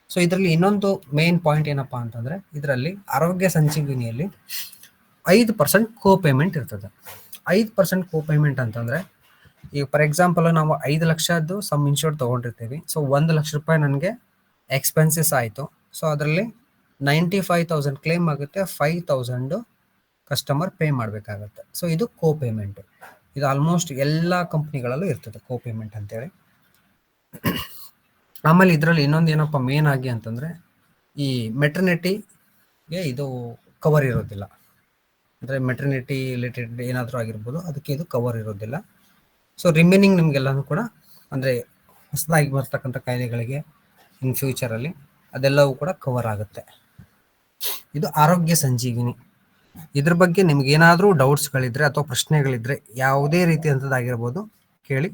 ಸೊ ಇದರಲ್ಲಿ ಇನ್ನೊಂದು ಮೇನ್ ಪಾಯಿಂಟ್ ಏನಪ್ಪಾ ಅಂತಂದ್ರೆ ಇದರಲ್ಲಿ ಆರೋಗ್ಯ ಸಂಜೀವಿನಿಯಲ್ಲಿ 5% ಕೋ ಪೇಮೆಂಟ್ ಇರ್ತದೆ. 5% ಕೋ ಪೇಮೆಂಟ್ ಅಂತಂದ್ರೆ ಈಗ ಫಾರ್ ಎಕ್ಸಾಂಪಲ್ ನಾವು 5 ಲಕ್ಷದ್ದು ಸಮ್ ಇನ್ಶೂರ್ ತಗೊಂಡಿರ್ತೀವಿ. ಸೊ 1 ಲಕ್ಷ ರೂಪಾಯಿ ನನಗೆ ಎಕ್ಸ್ಪೆನ್ಸಸ್ ಆಯಿತು. ಸೊ ಅದರಲ್ಲಿ 95,000 ಕ್ಲೇಮ್ ಆಗುತ್ತೆ, 5,000 ಕಸ್ಟಮರ್ ಪೇ ಮಾಡಬೇಕಾಗತ್ತೆ. ಸೊ ಇದು ಕೋ ಪೇಮೆಂಟ್. ಇದು ಆಲ್ಮೋಸ್ಟ್ ಎಲ್ಲ ಕಂಪ್ನಿಗಳಲ್ಲೂ ಇರ್ತದೆ ಕೋ ಪೇಮೆಂಟ್ ಅಂತೇಳಿ. ಆಮೇಲೆ ಇದರಲ್ಲಿ ಇನ್ನೊಂದು ಏನಪ್ಪ ಮೇನ್ ಆಗಿ ಅಂತಂದ್ರೆ ಈ ಮೆಟರ್ನಿಟಿಗೆ ಇದು ಕವರ್ ಇರೋದಿಲ್ಲ. ಅಂದರೆ ಮೆಟರ್ನಿಟಿ ರಿಲೇಟೆಡ್ ಏನಾದರೂ ಆಗಿರ್ಬೋದು ಅದಕ್ಕೆ ಇದು ಕವರ್ ಇರೋದಿಲ್ಲ. ಸೊ ರಿಮೈನಿಂಗ್ ನಿಮಗೆಲ್ಲನೂ ಕೂಡ ಅಂದರೆ ಹೊಸದಾಗಿ ಬರ್ತಕ್ಕಂಥ ಕಾಯಿಲೆಗಳಿಗೆ ಇನ್ ಫ್ಯೂಚರಲ್ಲಿ ಅದೆಲ್ಲವೂ ಕೂಡ ಕವರ್ ಆಗುತ್ತೆ. ಇದು ಆರೋಗ್ಯ ಸಂಜೀವಿನಿ. ಇದ್ರ ಬಗ್ಗೆ ನಿಮ್ಗೆ ಏನಾದರೂ ಡೌಟ್ಸ್ಗಳಿದ್ರೆ ಅಥವಾ ಪ್ರಶ್ನೆಗಳಿದ್ರೆ ಯಾವುದೇ ರೀತಿಯಂಥದ್ದಾಗಿರ್ಬೋದು ಕೇಳಿ.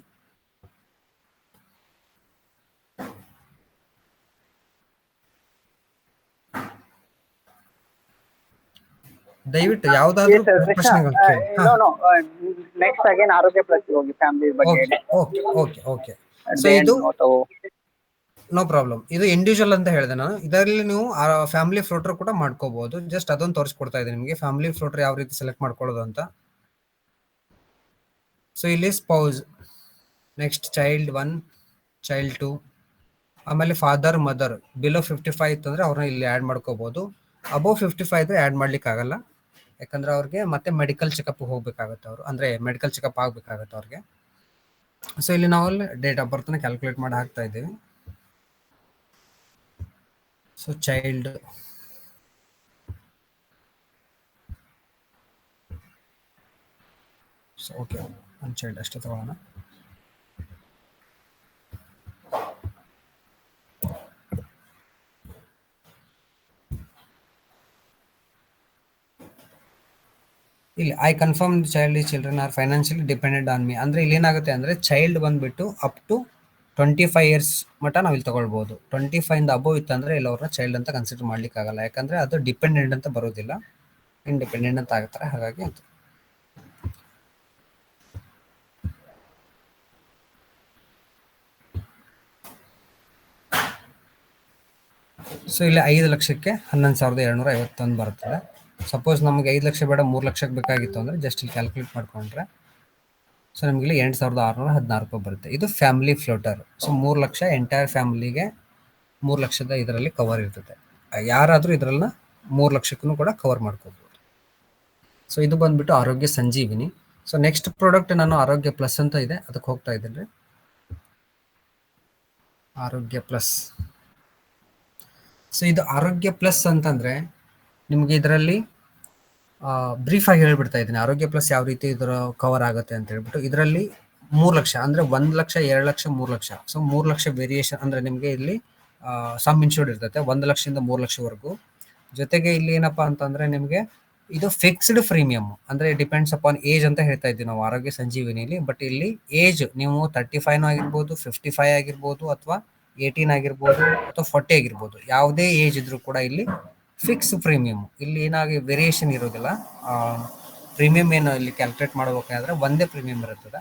ದಯವಿಟ್ಟು ಯಾವ್ದಾದ್ರು ಪ್ರಶ್ನೆಗಳು ಕೇಳಿ. ನೆಕ್ಸ್ಟ್ ಅಗೇನ್ ಆರೋಗ್ಯ ಪ್ಲಸ್ ಹೋಗಿ ಫ್ಯಾಮಿಲಿ ಬಗ್ಗೆ. Okay okay okay. ಸೊ ಇದು ನೋ ಪ್ರಾಬ್ಲಮ್. ಇದು ಇಂಡಿವಿಜುವಲ್ ಅಂತ ಹೇಳಿದೆ ನಾನು. ಇದರಲ್ಲಿ ನೀವು ಫ್ಯಾಮಿಲಿ ಫ್ಲೋಟರ್ ಕೂಡ ಮಾಡ್ಕೋಬಹುದು. ಜಸ್ಟ್ ಅದೊಂದು ತೋರಿಸ್ಕೊಡ್ತಾ ಇದ್ದೀನಿ ನಿಮಗೆ, ಫ್ಯಾಮಿಲಿ ಫ್ಲೋಟರ್ ಯಾವ ರೀತಿ ಸೆಲೆಕ್ಟ್ ಮಾಡ್ಕೊಳ್ಳೋದು ಅಂತ. ಸೊ ಇಲ್ಲಿ ಸ್ಪೌಸ್, ನೆಕ್ಸ್ಟ್ ಚೈಲ್ಡ್ 1, ಚೈಲ್ಡ್ 2, ಆಮೇಲೆ ಫಾದರ್ ಮದರ್ ಬಿಲೋ 55 ಇತ್ತಂದ್ರೆ ಅವ್ರನ್ನ ಇಲ್ಲಿ ಆ್ಯಡ್ ಮಾಡ್ಕೋಬಹುದು. ಅಬೋವ್ 55 ಇದ್ರೆ ಆ್ಯಡ್ ಮಾಡ್ಲಿಕ್ಕೆ ಆಗಲ್ಲ, ಯಾಕಂದ್ರೆ ಅವ್ರಿಗೆ ಮತ್ತೆ ಮೆಡಿಕಲ್ ಚೆಕಪ್ ಹೋಗ್ಬೇಕಾಗತ್ತೆ, ಅವರು ಅಂದ್ರೆ ಮೆಡಿಕಲ್ ಚೆಕಪ್ ಆಗ್ಬೇಕಾಗತ್ತೆ ಅವ್ರಿಗೆ. ಸೊ ಇಲ್ಲಿ ನಾವು ಡೇಟ್ ಆಫ್ ಬರ್ತ್ನ ಕ್ಯಾಲ್ಕುಲೇಟ್ ಮಾಡಿ ಹಾಕ್ತಾ ಇದ್ದೀವಿ. ಸೊ ಚೈಲ್ಡ್ ಓಕೆ, ಒಂದು ಚೈಲ್ಡ್ ಅಷ್ಟೇ ತಗೊಳ್ಳೋಣ. ಇಲ್ಲಿ I confirm the child children are financially dependent on me. ಅಂದ್ರೆ ಇಲ್ಲಿ ಏನಾಗುತ್ತೆ ಅಂದ್ರೆ ಚೈಲ್ಡ್ ಬಂದ್ಬಿಟ್ಟು ಅಪ್ ಟು 25 ಇಯರ್ಸ್ ಮಟ್ಟ ನಾವು ಇಲ್ಲಿ ತಗೊಳ್ಬಹುದು. 25 ಅಬೋವ್ ಇತ್ತಂದ್ರೆ ಇಲ್ಲಿ ಅವ್ರನ್ನ ಚೈಲ್ಡ್ ಅಂತ ಕನ್ಸಿಡರ್ ಮಾಡ್ಲಿಕ್ಕೆ ಆಗಲ್ಲ, ಯಾಕಂದ್ರೆ ಅದು ಡಿಪೆಂಡೆಂಟ್ ಅಂತ ಬರೋದಿಲ್ಲ, ಇಂಡಿಪೆಂಡೆಂಟ್ ಅಂತ ಆಗ್ತಾರೆ. ಹಾಗಾಗಿ ಅಂತ ಸೊ ಇಲ್ಲಿ 5 ಲಕ್ಷಕ್ಕೆ 11,251 ಬರ್ತದೆ. ಸಪೋಸ್ ನಮಗೆ 5 ಲಕ್ಷ ಬೇಡ 3 ಲಕ್ಷಕ್ಕೆ ಬೇಕಾಗಿತ್ತು ಅಂದ್ರೆ ಜಸ್ಟ್ ಇಲ್ಲಿ ಕ್ಯಾಲ್ಕುಲೇಟ್ ಮಾಡ್ಕೊಂಡ್ರೆ ಸೊ ನಮಗೆ ಇಲ್ಲಿ 8,616 ರೂಪಾಯಿ ಬರುತ್ತೆ. ಇದು family floater. So 3 lakh entire ಫ್ಯಾಮಿಲಿಗೆ 3 ಲಕ್ಷದ ಇದರಲ್ಲಿ ಕವರ್ ಇರ್ತದೆ. ಯಾರಾದರೂ ಇದರನ್ನ 3 ಲಕ್ಷಕ್ಕೂ ಕೂಡ ಕವರ್ ಮಾಡ್ಕೋಬಹುದು. ಸೊ ಇದು ಬಂದ್ಬಿಟ್ಟು ಆರೋಗ್ಯ ಸಂಜೀವಿನಿ. ಸೊ ನೆಕ್ಸ್ಟ್ ಪ್ರಾಡಕ್ಟ್ ನಾನು ಆರೋಗ್ಯ ಪ್ಲಸ್ ಅಂತ ಇದೆ, ಅದಕ್ಕೆ ಹೋಗ್ತಾ ಇದ್ದೇನೆ. ಆರೋಗ್ಯ ಪ್ಲಸ್. ಸೊ ಇದು ಆರೋಗ್ಯ ಪ್ಲಸ್ ಅಂತಂದ್ರೆ ನಿಮಗೆ ಇದರಲ್ಲಿ ಬ್ರೀಫ್ ಆಗಿ ಹೇಳ್ಬಿಡ್ತಾ ಇದ್ದೀನಿ ಆರೋಗ್ಯ ಪ್ಲಸ್ ಯಾವ ರೀತಿ ಇದರ ಕವರ್ ಆಗುತ್ತೆ ಅಂತ ಹೇಳ್ಬಿಟ್ಟು. ಇದರಲ್ಲಿ 3 ಲಕ್ಷ ಅಂದ್ರೆ 1 ಲಕ್ಷ 2 ಲಕ್ಷ 3 ಲಕ್ಷ. ಸೊ 3 ಲಕ್ಷ ವೇರಿಯೇಷನ್ ಅಂದ್ರೆ ನಿಮಗೆ ಇಲ್ಲಿ ಸಮ್ ಇನ್ಶೂರ್ಡ್ ಇರ್ತೈತೆ 1 ಲಕ್ಷದಿಂದ 3 ಲಕ್ಷವರೆಗೂ. ಜೊತೆಗೆ ಇಲ್ಲಿ ಏನಪ್ಪಾ ಅಂತಂದ್ರೆ ನಿಮಗೆ ಇದು ಫಿಕ್ಸ್ಡ್ ಪ್ರೀಮಿಯಂ ಅಂದ್ರೆ ಡಿಪೆಂಡ್ಸ್ ಅಪಾನ್ ಏಜ್ ಅಂತ ಹೇಳ್ತಾ ಇದ್ದೀವಿ ನಾವು ಆರೋಗ್ಯ ಸಂಜೀವಿನಿಲಿ. ಬಟ್ ಇಲ್ಲಿ ಏಜ್ ನೀವು 35 ಆಗಿರ್ಬೋದು, 55 ಆಗಿರ್ಬೋದು, ಅಥವಾ 18 ಆಗಿರ್ಬೋದು, ಅಥವಾ 40 ಆಗಿರ್ಬೋದು. ಯಾವುದೇ ಏಜ್ ಇದ್ರೂ ಕೂಡ ಇಲ್ಲಿ ಫಿಕ್ಸ್ ಪ್ರೀಮಿಯಂ, ಇಲ್ಲಿ ಏನಾಗಿ ವೇರಿಯೇಷನ್ ಇರೋದಿಲ್ಲ. ಪ್ರೀಮಿಯಂ ಏನು ಇಲ್ಲಿ ಕ್ಯಾಲ್ಕುಲೇಟ್ ಮಾಡಬೇಕಾದ್ರೆ ಒಂದೇ ಪ್ರೀಮಿಯಂ ಇರುತ್ತದೆ,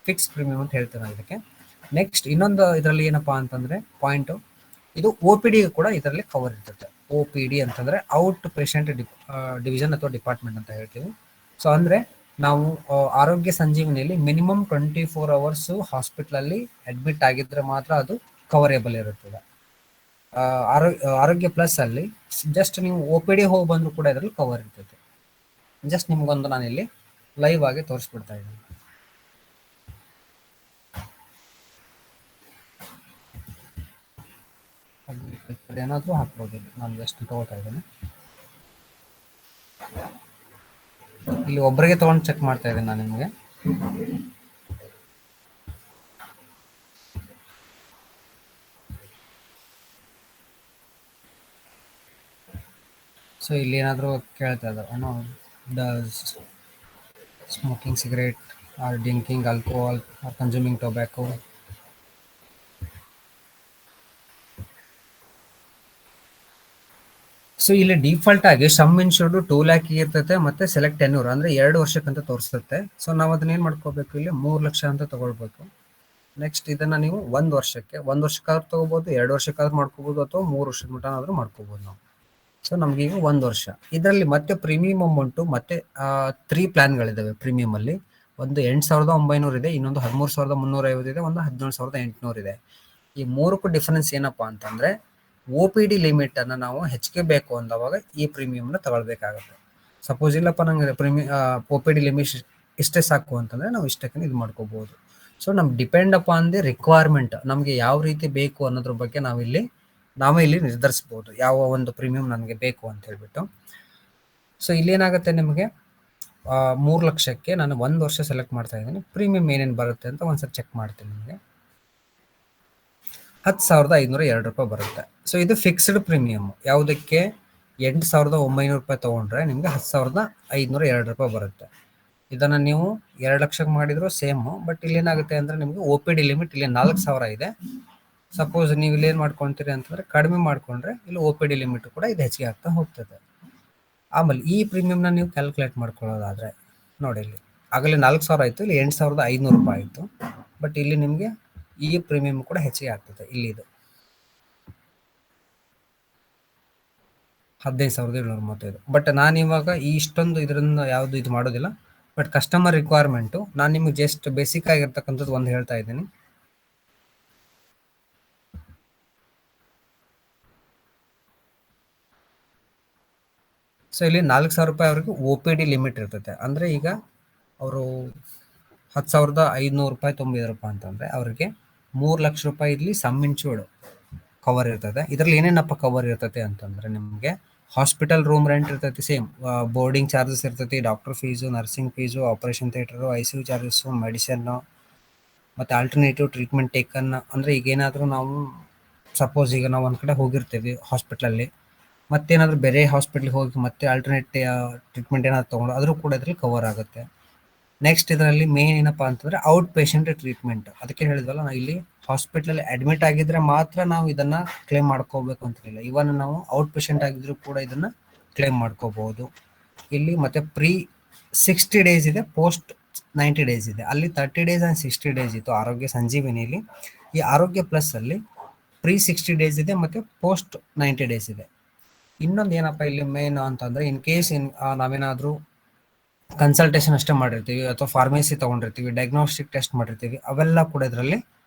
ಫಿಕ್ಸ್ ಪ್ರೀಮಿಯಂ ಅಂತ ಹೇಳ್ತೇವೆ ನಾವು ಇದಕ್ಕೆ. ನೆಕ್ಸ್ಟ್ ಇನ್ನೊಂದು ಇದರಲ್ಲಿ ಏನಪ್ಪಾ ಅಂತಂದ್ರೆ ಪಾಯಿಂಟ್, ಇದು ಒ ಪಿ ಡಿ ಕೂಡ ಇದರಲ್ಲಿ ಕವರ್ ಇರ್ತದೆ. ಒ ಪಿ ಡಿ ಅಂತಂದ್ರೆ ಔಟ್ ಪೇಷಂಟ್ ಡಿವಿಷನ್ ಅಥವಾ ಡಿಪಾರ್ಟ್ಮೆಂಟ್ ಅಂತ ಹೇಳ್ತೀವಿ. ಸೊ ಅಂದ್ರೆ ನಾವು ಆರೋಗ್ಯ ಸಂಜೀವನಿಯಲ್ಲಿ ಮಿನಿಮಮ್ 24 ಅವರ್ಸ್ ಹಾಸ್ಪಿಟಲ್ ಅಲ್ಲಿ ಅಡ್ಮಿಟ್ ಆಗಿದ್ರೆ ಮಾತ್ರ ಅದು ಕವರೇಬಲ್ ಇರುತ್ತದೆ. ಆರೋಗ್ಯ ಪ್ಲಸ್ ಅಲ್ಲಿ ಜಸ್ಟ್ ನೀವು ಒ ಪಿ ಡಿ ಹೋಗಿ ಬಂದ್ರು ಕೂಡ ಇದರಲ್ಲಿ ಕವರ್ ಇರ್ತದೆ. ಜಸ್ಟ್ ನಿಮ್ಗೊಂದು ನಾನು ಇಲ್ಲಿ ಲೈವ್ ಆಗಿ ತೋರಿಸ್ಬಿಡ್ತಾ ಇದ್ದೀನಿ. ಏನಾದರೂ ಹಾಕ್ಬೋದು, ನಾನು ಜಸ್ಟ್ ತಗೋತಾ ಇದ್ದೇನೆ. ಇಲ್ಲಿ ಒಬ್ಬರಿಗೆ ತಗೊಂಡು ಚೆಕ್ ಮಾಡ್ತಾ ಇದ್ದೇನೆ ನಾನು ನಿಮಗೆ. ಸೊ ಇಲ್ಲಿ ಏನಾದರೂ ಕೇಳ್ತಾ ಇದ್ದಾರೆ, does smoking cigarette R drinking alcohol are consuming tobacco. So ಇಲ್ಲಿ ಡಿಫಾಲ್ಟ್ ಆಗಿ ಸಮ್ ಇನ್ಶೂರ್ಡ್ 2 ಲ್ಯಾಕ್ ಇರ್ತೈತೆ, ಮತ್ತೆ ಸೆಲೆಕ್ಟ್ 10 ಅಂದ್ರೆ 2 ವರ್ಷಕ್ಕಂತ ತೋರಿಸುತ್ತೆ. ಸೊ ನಾವು ಅದನ್ನ ಏನ್ ಮಾಡ್ಕೋಬೇಕು, ಇಲ್ಲಿ 3 ಲಕ್ಷ ಅಂತ ತಗೊಳ್ಬೇಕು. ನೆಕ್ಸ್ಟ್ ಇದನ್ನ ನೀವು 1 ವರ್ಷಕ್ಕಾದ್ರೂ ತಗೋಬಹುದು, 2 ವರ್ಷಕ್ಕಾದ್ರೂ ಮಾಡ್ಕೋಬಹುದು, ಅಥವಾ 3 ವರ್ಷದ ಮಟ್ಟ ಆದ್ರೂ ಮಾಡ್ಕೋಬಹುದು ನಾವು. ಸೊ ನಮ್ಗೆ ಈಗ 1 ವರ್ಷ. ಇದರಲ್ಲಿ ಮತ್ತೆ ಪ್ರೀಮಿಯಂ ಅಮೌಂಟು ಮತ್ತೆ 3 ಪ್ಲಾನ್ಗಳಿದಾವೆ ಪ್ರೀಮಿಯಂ ಅಲ್ಲಿ. ಒಂದು 8,900 ಇದೆ, ಇನ್ನೊಂದು 13,350 ಇದೆ, ಒಂದು 17,800 ಇದೆ. ಈ ಮೂರಕ್ಕೂ ಡಿಫರೆನ್ಸ್ ಏನಪ್ಪಾ ಅಂತಂದ್ರೆ ಒ ಪಿ ಡಿ ಲಿಮಿಟ್ ಅನ್ನ ನಾವು ಹೆಚ್ಚಿಗೆ ಬೇಕು ಅಂದವಾಗ ಈ ಪ್ರೀಮಿಯಂನ ತಗೊಳ್ಬೇಕಾಗುತ್ತೆ. ಸಪೋಸ್ ಇಲ್ಲಪ್ಪ ನಂಗೆ ಒ ಪಿ ಡಿ ಲಿಮಿಟ್ ಇಷ್ಟೇ ಸಾಕು ಅಂತಂದ್ರೆ ನಾವು ಇಷ್ಟಕ್ಕೆ ಇದು ಮಾಡ್ಕೋಬಹುದು. ಸೊ ನಮ್ಗೆ ಡಿಪೆಂಡ್ ಅಪಾನ್ ದಿ ರಿಕ್ವೈರ್ಮೆಂಟ್, ನಮ್ಗೆ ಯಾವ ರೀತಿ ಬೇಕು ಅನ್ನೋದ್ರ ಬಗ್ಗೆ ನಾವೇ ಇಲ್ಲಿ ನಿರ್ಧರಿಸಬಹುದು ಯಾವ ಒಂದು ಪ್ರೀಮಿಯಂ ನನಗೆ ಬೇಕು ಅಂತ ಹೇಳ್ಬಿಟ್ಟು. ಸೊ ಇಲ್ಲಿ ಏನಾಗುತ್ತೆ ನಿಮಗೆ 3 ಲಕ್ಷಕ್ಕೆ ನಾನು 1 ವರ್ಷ ಸೆಲೆಕ್ಟ್ ಮಾಡ್ತಾ ಇದ್ದೀನಿ. ಪ್ರೀಮಿಯಂ ಏನೇನು ಬರುತ್ತೆ ಅಂತ ಒಂದ್ಸರಿ ಚೆಕ್ ಮಾಡ್ತೀನಿ. ನಿಮಗೆ 10,502 ರೂಪಾಯಿ ಬರುತ್ತೆ. ಸೊ ಇದು ಫಿಕ್ಸ್ಡ್ ಪ್ರೀಮಿಯಂ. ಯಾವುದಕ್ಕೆ? 8,900 ರೂಪಾಯಿ ತೊಗೊಂಡ್ರೆ ನಿಮಗೆ 10,502 ರೂಪಾಯಿ ಬರುತ್ತೆ. ಇದನ್ನು ನೀವು 2 ಲಕ್ಷಕ್ಕೆ ಮಾಡಿದ್ರು ಸೇಮು. ಬಟ್ ಇಲ್ಲಿ ಏನಾಗುತ್ತೆ ಅಂದರೆ ನಿಮಗೆ ಒ ಪಿ ಡಿ ಲಿಮಿಟ್ ಇಲ್ಲಿ 4,000 ಇದೆ. ಸಪೋಸ್ ನೀವು ಇಲ್ಲಿ ಏನು ಮಾಡ್ಕೊತೀರಿ ಅಂತಂದರೆ ಕಡಿಮೆ ಮಾಡಿಕೊಂಡ್ರೆ ಇಲ್ಲಿ ಒ ಪಿ ಡಿ ಲಿಮಿಟ್ ಕೂಡ ಇದು ಹೆಚ್ಚಿಗೆ ಆಗ್ತಾ ಹೋಗ್ತದೆ. ಆಮೇಲೆ ಈ ಪ್ರೀಮಿಯಮ್ನ ನೀವು ಕ್ಯಾಲ್ಕುಲೇಟ್ ಮಾಡ್ಕೊಳ್ಳೋದಾದರೆ ನೋಡಿ, ಇಲ್ಲಿ ಆಗಲೇ 4,000 ಆಯಿತು, ಇಲ್ಲಿ 8,500 ರೂಪಾಯಿ ಆಯಿತು. ಬಟ್ ಇಲ್ಲಿ ನಿಮಗೆ ಈ ಪ್ರೀಮಿಯಮ್ ಕೂಡ ಹೆಚ್ಚಿಗೆ ಆಗ್ತದೆ. ಇಲ್ಲಿ ಇದು 15,735. ಬಟ್ ನಾನು ಇವಾಗ ಇಷ್ಟೊಂದು ಇದರಿಂದ ಯಾವುದು ಇದು ಮಾಡೋದಿಲ್ಲ. ಬಟ್ ಕಸ್ಟಮರ್ ರಿಕ್ವೈರ್ಮೆಂಟು ನಾನು ನಿಮಗೆ ಜಸ್ಟ್ ಬೇಸಿಕ್ ಆಗಿರ್ತಕ್ಕಂಥದ್ದು ಒಂದು ಹೇಳ್ತಾ ಇದ್ದೀನಿ. ಸೊ ಇಲ್ಲಿ 4,000 ರೂಪಾಯಿ ಅವ್ರಿಗೆ ಒ ಪಿ ಡಿ ಲಿಮಿಟ್ ಇರ್ತೈತೆ. ಅಂದರೆ ಈಗ ಅವರು 10,500 ರೂಪಾಯಿ ತುಂಬಿದ್ರಪ್ಪ ಅಂತಂದರೆ ಅವರಿಗೆ 3,00,000 ರೂಪಾಯಿ ಇಲ್ಲಿ ಸಮ್ ಇನ್ಶೂರ್ಡ್ ಕವರ್ ಇರ್ತದೆ. ಇದರಲ್ಲಿ ಏನೇನಪ್ಪ ಕವರ್ ಇರ್ತೈತೆ ಅಂತಂದರೆ ನಿಮಗೆ ಹಾಸ್ಪಿಟಲ್ ರೂಮ್ ರೆಂಟ್ ಇರ್ತೈತಿ, ಸೇಮ್ ಬೋರ್ಡಿಂಗ್ ಚಾರ್ಜಸ್ ಇರ್ತೈತಿ, doctor fees, nursing fees, operation theatre, I C U charges, medicine, ಮತ್ತು ಆಲ್ಟರ್ನೇಟಿವ್ ಟ್ರೀಟ್ಮೆಂಟ್ ಟೇಕನ್. ಅಂದರೆ ಈಗೇನಾದರೂ ನಾವು ಸಪೋಸ್ ಈಗ ನಾವು ಒಂದು ಕಡೆ ಹೋಗಿರ್ತೀವಿ ಹಾಸ್ಪಿಟ್ಲಲ್ಲಿ, ಮತ್ತೇನಾದರೂ ಬೇರೆ ಹಾಸ್ಪಿಟ್ಲಿಗೆ ಹೋಗಿ ಮತ್ತೆ ಆಲ್ಟರ್ನೇಟ್ ಟ್ರೀಟ್ಮೆಂಟ್ ಏನಾದ್ರು ತೊಗೊಂಡು ಆದರೂ ಕೂಡ ಇದರಲ್ಲಿ ಕವರ್ ಆಗುತ್ತೆ. ನೆಕ್ಸ್ಟ್ ಇದರಲ್ಲಿ ಮೇನ್ ಏನಪ್ಪ ಅಂತಂದರೆ ಔಟ್ ಪೇಷಂಟ್ ಟ್ರೀಟ್ಮೆಂಟ್. ಅದಕ್ಕೆ ಹೇಳಿದ್ವಲ್ಲ, ನಾವು ಇಲ್ಲಿ ಹಾಸ್ಪಿಟ್ಲಲ್ಲಿ ಅಡ್ಮಿಟ್ ಆಗಿದ್ರೆ ಮಾತ್ರ ನಾವು ಇದನ್ನು ಕ್ಲೇಮ್ ಮಾಡ್ಕೋಬೇಕು ಅಂತಿಲ್ಲ. ಇವನ್ ನಾವು ಔಟ್ ಪೇಷಂಟ್ ಆಗಿದ್ರು ಕೂಡ ಇದನ್ನು ಕ್ಲೇಮ್ ಮಾಡ್ಕೋಬಹುದು ಇಲ್ಲಿ. ಮತ್ತು ಪ್ರೀ 60 ಡೇಸ್ ಇದೆ, ಪೋಸ್ಟ್ 90 ಡೇಸ್ ಇದೆ. ಅಲ್ಲಿ 30 ಡೇಸ್ ಆ್ಯಂಡ್ 60 ಡೇಸ್ ಇತ್ತು ಆರೋಗ್ಯ ಸಂಜೀವಿನಿಲಿ. ಈ ಆರೋಗ್ಯ ಪ್ಲಸ್ ಅಲ್ಲಿ ಪ್ರೀ 60 ಡೇಸ್ ಇದೆ ಮತ್ತು ಪೋಸ್ಟ್ 90 ಡೇಸ್ ಇದೆ. ಇನ್ನೊಂದು ಏನಪ್ಪ ಇಲ್ಲಿ ಮೇನ್ ಅಂತಂದರೆ, ಇನ್ ಕೇಸ್ ನಾವೇನಾದರೂ ಕನ್ಸಲ್ಟೇಷನ್ ಅಷ್ಟೇ ಮಾಡಿರ್ತೀವಿ ಅಥವಾ ಫಾರ್ಮಸಿ ತೊಗೊಂಡಿರ್ತೀವಿ, ಡಯಾಗ್ನೋಸ್ಟಿಕ್ ಟೆಸ್ಟ್ ಮಾಡಿರ್ತೀವಿ, ಅವೆಲ್ಲ ಕೂಡ ಇದರಲ್ಲಿ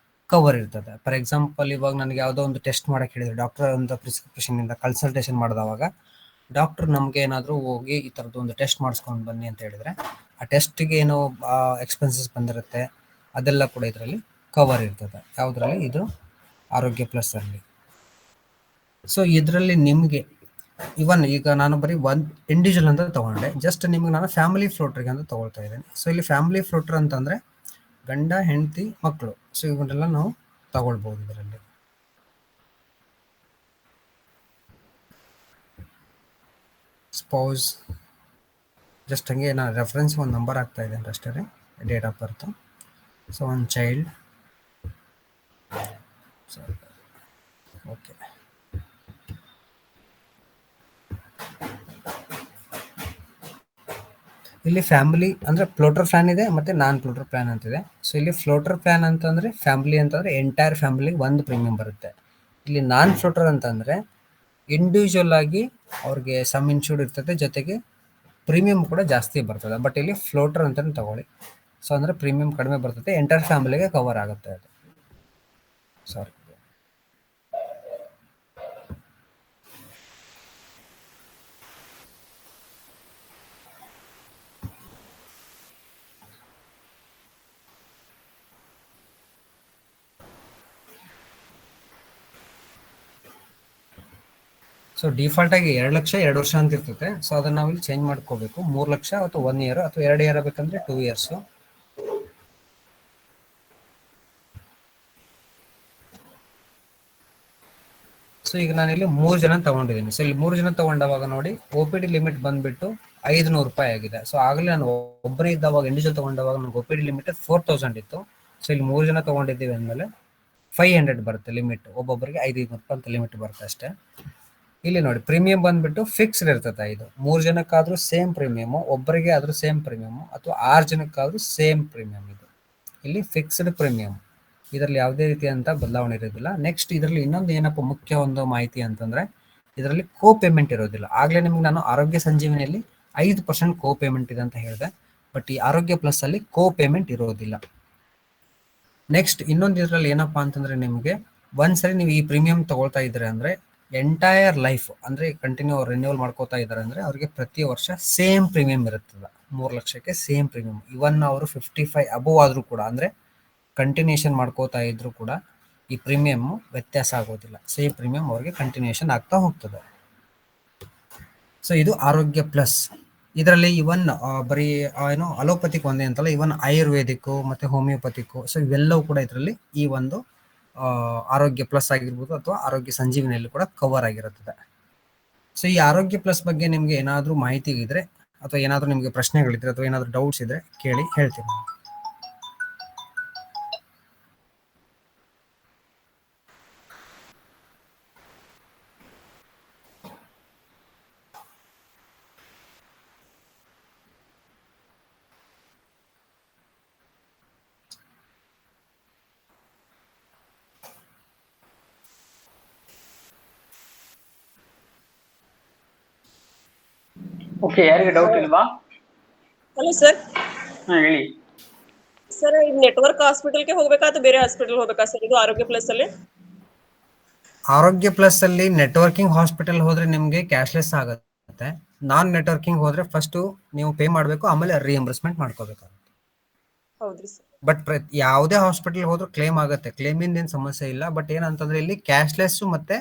ಕವರ್ ಇರ್ತದೆ. ಫಾರ್ ಎಕ್ಸಾಂಪಲ್ ಇವಾಗ ನನಗೆ ಯಾವುದೋ ಒಂದು ಟೆಸ್ಟ್ ಮಾಡೋಕ್ಕೆ ಹೇಳಿದ್ರು, ಡಾಕ್ಟರ್ ಒಂದು ಪ್ರಿಸ್ಕ್ರಿಪ್ಷನಿಂದ ಕನ್ಸಲ್ಟೇಷನ್ ಮಾಡಿದವಾಗ ಡಾಕ್ಟರ್ ನಮಗೆ ಏನಾದರೂ ಹೋಗಿ ಈ ಥರದ್ದು ಒಂದು ಟೆಸ್ಟ್ ಮಾಡಿಸ್ಕೊಂಡು ಬನ್ನಿ ಅಂತ ಹೇಳಿದರೆ, ಆ ಟೆಸ್ಟಿಗೆ ಏನೋ ಎಕ್ಸ್ಪೆನ್ಸಸ್ ಬಂದಿರುತ್ತೆ, ಅದೆಲ್ಲ ಕೂಡ ಇದರಲ್ಲಿ ಕವರ್ ಇರ್ತದೆ. ಯಾವುದರಲ್ಲಿ? ಇದು ಆರೋಗ್ಯ ಪ್ಲಸ್ಸಲ್ಲಿ. ಸೊ ಇದರಲ್ಲಿ ನಿಮಗೆ ಇವನ್ ಈಗ ನಾನು ಬರೀ ಒಂದು ಇಂಡಿವಿಜುವಲ್ ಅಂತ ತೊಗೊಂಡೆ, ಜಸ್ಟ್ ನಿಮಗೆ ನಾನು ಫ್ಯಾಮಿಲಿ ಫ್ಲೋಟ್ರಿಗೆ ಅಂತ ತೊಗೊಳ್ತಾ ಇದ್ದೀನಿ. ಸೊ ಇಲ್ಲಿ ಫ್ಯಾಮಿಲಿ ಫ್ಲೋಟ್ರ್ ಅಂತಂದರೆ ಗಂಡ, ಹೆಂಡತಿ, ಮಕ್ಕಳು, ಸೊ ಇವನ್ನೆಲ್ಲ ನಾವು ತಗೊಳ್ಬೋದು ಇದರಲ್ಲಿ. ಸ್ಪೌಸ್ ಜಸ್ಟ್ ಹಂಗೆ ನಾನು ರೆಫರೆನ್ಸ್ ಒಂದು ನಂಬರ್ ಆಗ್ತಾ ಇದೆ ಅಷ್ಟೇ, ಡೇಟ್ ಆಫ್ ಬರ್ತು. ಸೊ ಒಂದು ಚೈಲ್ಡ್, ಓಕೆ. ಇಲ್ಲಿ ಫ್ಯಾಮಿಲಿ ಅಂದರೆ ಫ್ಲೋಟರ್ ಪ್ಲಾನ್ ಇದೆ ಮತ್ತು ನಾನ್ ಫ್ಲೋಟರ್ ಪ್ಲಾನ್ ಅಂತಿದೆ. ಸೊ ಇಲ್ಲಿ ಫ್ಲೋಟರ್ ಪ್ಲಾನ್ ಅಂತಂದರೆ ಫ್ಯಾಮಿಲಿ ಅಂತಂದರೆ ಎಂಟೈರ್ ಫ್ಯಾಮಿಲಿಗೆ ಒಂದು ಪ್ರೀಮಿಯಂ ಬರುತ್ತೆ. ಇಲ್ಲಿ ನಾನ್ ಫ್ಲೋಟರ್ ಅಂತಂದರೆ ಇಂಡಿವಿಜುವಲ್ ಆಗಿ ಅವ್ರಿಗೆ ಸಮ್ ಇನ್ಶೂರ್ಡ್ ಇರ್ತದೆ, ಜೊತೆಗೆ ಪ್ರೀಮಿಯಂ ಕೂಡ ಜಾಸ್ತಿ ಬರ್ತದೆ. ಬಟ್ ಇಲ್ಲಿ ಫ್ಲೋಟರ್ ಅಂತಲೇ ತಗೊಳ್ಳಿ. ಸೊ ಅಂದರೆ ಪ್ರೀಮಿಯಂ ಕಡಿಮೆ ಬರ್ತದೆ, ಎಂಟೈರ್ ಫ್ಯಾಮಿಲಿಗೆ ಕವರ್ ಆಗುತ್ತೆ ಅದು. ಸಾರಿ. ಸೊ ಡಿಫಾಲ್ಟಾಗಿ 2 ಲಕ್ಷ 2 ವರ್ಷ ಅಂತ ಇರ್ತೈತೆ. ಸೊ ಅದನ್ನು ನಾವು ಇಲ್ಲಿ ಚೇಂಜ್ ಮಾಡ್ಕೋಬೇಕು. 3 ಲಕ್ಷ ಅಥವಾ 1 ಇಯರ್ ಅಥವಾ 2 ಇಯರ್ ಬೇಕಂದ್ರೆ 2 ಇಯರ್ಸು. ಸೊ ಈಗ ನಾನಿಲ್ಲಿ 3 ಜನ ತಗೊಂಡಿದ್ದೀನಿ. ಸೊ ಇಲ್ಲಿ 3 ಜನ ತಗೊಂಡವಾಗ ನೋಡಿ ಒ ಪಿ ಡಿ ಲಿಮಿಟ್ ಬಂದ್ಬಿಟ್ಟು 500 ರೂಪಾಯಿ ಆಗಿದೆ. ಸೊ ಆಗಲೇ ನಾನು ಒಬ್ಬನೇ ಇದ್ದವಾಗ ಇಂಡಿವಿಜುವಲ್ ತಗೊಂಡವಾಗ ನನಗೆ ಒ ಪಿ ಡಿ ಲಿಮಿಟ್ 4,000 ಇತ್ತು. ಸೊ ಇಲ್ಲಿ 3 ಜನ ತಗೊಂಡಿದ್ದೀವಿ ಅಂದಮೇಲೆ 500 ಬರುತ್ತೆ ಲಿಮಿಟ್. ಒಬ್ಬೊಬ್ಬರಿಗೆ 500 ರೂಪಾಯಿ ಅಂತ ಲಿಮಿಟ್ ಬರುತ್ತೆ ಅಷ್ಟೇ. ಇಲ್ಲಿ ನೋಡಿ ಪ್ರೀಮಿಯಂ ಬಂದ್ಬಿಟ್ಟು ಫಿಕ್ಸ್ಡ್ ಇರ್ತದೆ. ಇದು 3 ಜನಕ್ಕಾದ್ರೂ ಸೇಮ್ ಪ್ರೀಮಿಯಮು, ಒಬ್ಬರಿಗೆ ಆದ್ರೂ ಸೇಮ್ ಪ್ರೀಮಿಯಮು, ಅಥವಾ 6 ಜನಕ್ಕಾದ್ರೂ ಸೇಮ್ ಪ್ರೀಮಿಯಂ. ಇದು ಇಲ್ಲಿ ಫಿಕ್ಸ್ಡ್ ಪ್ರೀಮಿಯಂ, ಇದರಲ್ಲಿ ಯಾವುದೇ ರೀತಿಯಂತ ಬದಲಾವಣೆ ಇರೋದಿಲ್ಲ. ನೆಕ್ಸ್ಟ್ ಇದರಲ್ಲಿ ಇನ್ನೊಂದು ಏನಪ್ಪ ಮುಖ್ಯ ಒಂದು ಮಾಹಿತಿ ಅಂತಂದ್ರೆ, ಇದರಲ್ಲಿ ಕೋ ಪೇಮೆಂಟ್ ಇರೋದಿಲ್ಲ. ಆಗ್ಲೇ ನಿಮ್ಗೆ ನಾನು ಆರೋಗ್ಯ ಸಂಜೀವಿನಿಯಲ್ಲಿ 5% ಕೋ ಪೇಮೆಂಟ್ ಇದೆ ಅಂತ ಹೇಳಿದೆ, ಬಟ್ ಈ ಆರೋಗ್ಯ ಪ್ಲಸ್ ಅಲ್ಲಿ ಕೋ ಪೇಮೆಂಟ್ ಇರೋದಿಲ್ಲ. ನೆಕ್ಸ್ಟ್ ಇನ್ನೊಂದು ಇದರಲ್ಲಿ ಏನಪ್ಪಾ ಅಂತಂದ್ರೆ, ನಿಮಗೆ ಒಂದ್ಸರಿ ನೀವು ಈ ಪ್ರೀಮಿಯಂ ತಗೊಳ್ತಾ ಇದ್ರೆ ಅಂದ್ರೆ ಎಂಟೈರ್ ಲೈಫ್ ಅಂದ್ರೆ ಕಂಟಿನ್ಯೂ ರಿನ್ಯೂವಲ್ ಮಾಡ್ಕೋತಾ ಇದ್ದಾರೆ ಅಂದ್ರೆ ಅವ್ರಿಗೆ ಪ್ರತಿ ವರ್ಷ ಸೇಮ್ ಪ್ರೀಮಿಯಂ ಇರುತ್ತದೆ. 3 ಲಕ್ಷಕ್ಕೆ ಸೇಮ್ ಪ್ರೀಮಿಯಂ. ಇವನ್ ಅವರು 55 ಅಬೋವ್ ಆದ್ರೂ ಕೂಡ, ಅಂದ್ರೆ ಕಂಟಿನ್ಯೂಷನ್ ಮಾಡ್ಕೋತಾ ಇದ್ರು ಕೂಡ ಈ ಪ್ರೀಮಿಯಂ ವ್ಯತ್ಯಾಸ ಆಗೋದಿಲ್ಲ. ಸೇಮ್ ಪ್ರೀಮಿಯಂ ಅವ್ರಿಗೆ ಕಂಟಿನ್ಯೂಷನ್ ಆಗ್ತಾ ಹೋಗ್ತದೆ. ಸೊ ಇದು ಆರೋಗ್ಯ ಪ್ಲಸ್. ಇದರಲ್ಲಿ ಇವನ್ ಬರೀ ಏನೋ ಅಲೋಪತಿಕ್ ಒಂದೇ ಅಂತಲ್ಲ, ಇವನ್ ಆಯುರ್ವೇದಿಕ್ ಮತ್ತೆ ಹೋಮಿಯೋಪತಿಕ್, ಸೊ ಇವೆಲ್ಲವೂ ಕೂಡ ಇದರಲ್ಲಿ ಈ ಒಂದು ಆರೋಗ್ಯ ಪ್ಲಸ್ ಆಗಿರ್ಬೋದು ಅಥವಾ ಆರೋಗ್ಯ ಸಂಜೀವಿನಿಯಲ್ಲಿ ಕೂಡ ಕವರ್ ಆಗಿರುತ್ತದೆ. ಸೊ ಈ ಆರೋಗ್ಯ ಪ್ಲಸ್ ಬಗ್ಗೆ ನಿಮ್ಗೆ ಏನಾದ್ರೂ ಮಾಹಿತಿ ಇದ್ರೆ ಅಥವಾ ಏನಾದ್ರೂ ನಿಮ್ಗೆ ಪ್ರಶ್ನೆಗಳಿದ್ರೆ ಅಥವಾ ಏನಾದ್ರೂ ಡೌಟ್ಸ್ ಇದ್ರೆ ಕೇಳಿ, ಹೇಳ್ತೀನಿ. ಓಕೆ, ಯಾರಿಗೆ ಡೌಟ್ ಇಲ್ವಾ? Hello sir. ಹೇಳಿ. ಸರ್, ಇದು ನೆಟ್ವರ್ಕ್ ಹಾಸ್ಪಿಟಲ್ಗೆ ಹೋಗ್ಬೇಕಾ ಅಥವಾ ಬೇರೆ ಹಾಸ್ಪಿಟಲ್ ಹೋಗ್ಬೇಕಾ ಸರ್ ಇದು ಆರೋಗ್ಯ ಪ್ಲಸ್ ಅಲ್ಲಿ? ಆರೋಗ್ಯ ಪ್ಲಸ್ ಅಲ್ಲಿ ನೆಟ್ವರ್ಕಿಂಗ್ ಹಾಸ್ಪಿಟಲ್ ಹೋದ್ರೆ ನಿಮ್ಗೆ ಕ್ಯಾಶ್ಲೆಸ್ ಆಗುತ್ತೆ. ನಾನ್ ನೆಟ್ವರ್ಕಿಂಗ್ ಹೋದ್ರೆ ಫಸ್ಟ್ ನೀವು ಪೇ ಮಾಡಬೇಕು, ಆಮೇಲೆ ರಿಎಂಬರ್ಸ್ಮೆಂಟ್ ಮಾಡ್ಕೋಬೇಕಾಗುತ್ತೆ. ಹೌದ್ರಿ ಸರ್. ಬಟ್ ಯಾವುದೇ ಹಾಸ್ಪಿಟಲ್ ಹೋದ್ರೂ ಕ್ಲೇಮ್ ಆಗುತ್ತೆ, ಕ್ಲೇಮಿಂದ ಏನ್ ಸಮಸ್ಯೆ ಇಲ್ಲ. ಬಟ್ ಏನಂತಂದ್ರೆ ಇಲ್ಲಿ ಕ್ಯಾಶ್ಲೆಸ್ ಮತ್ತೆ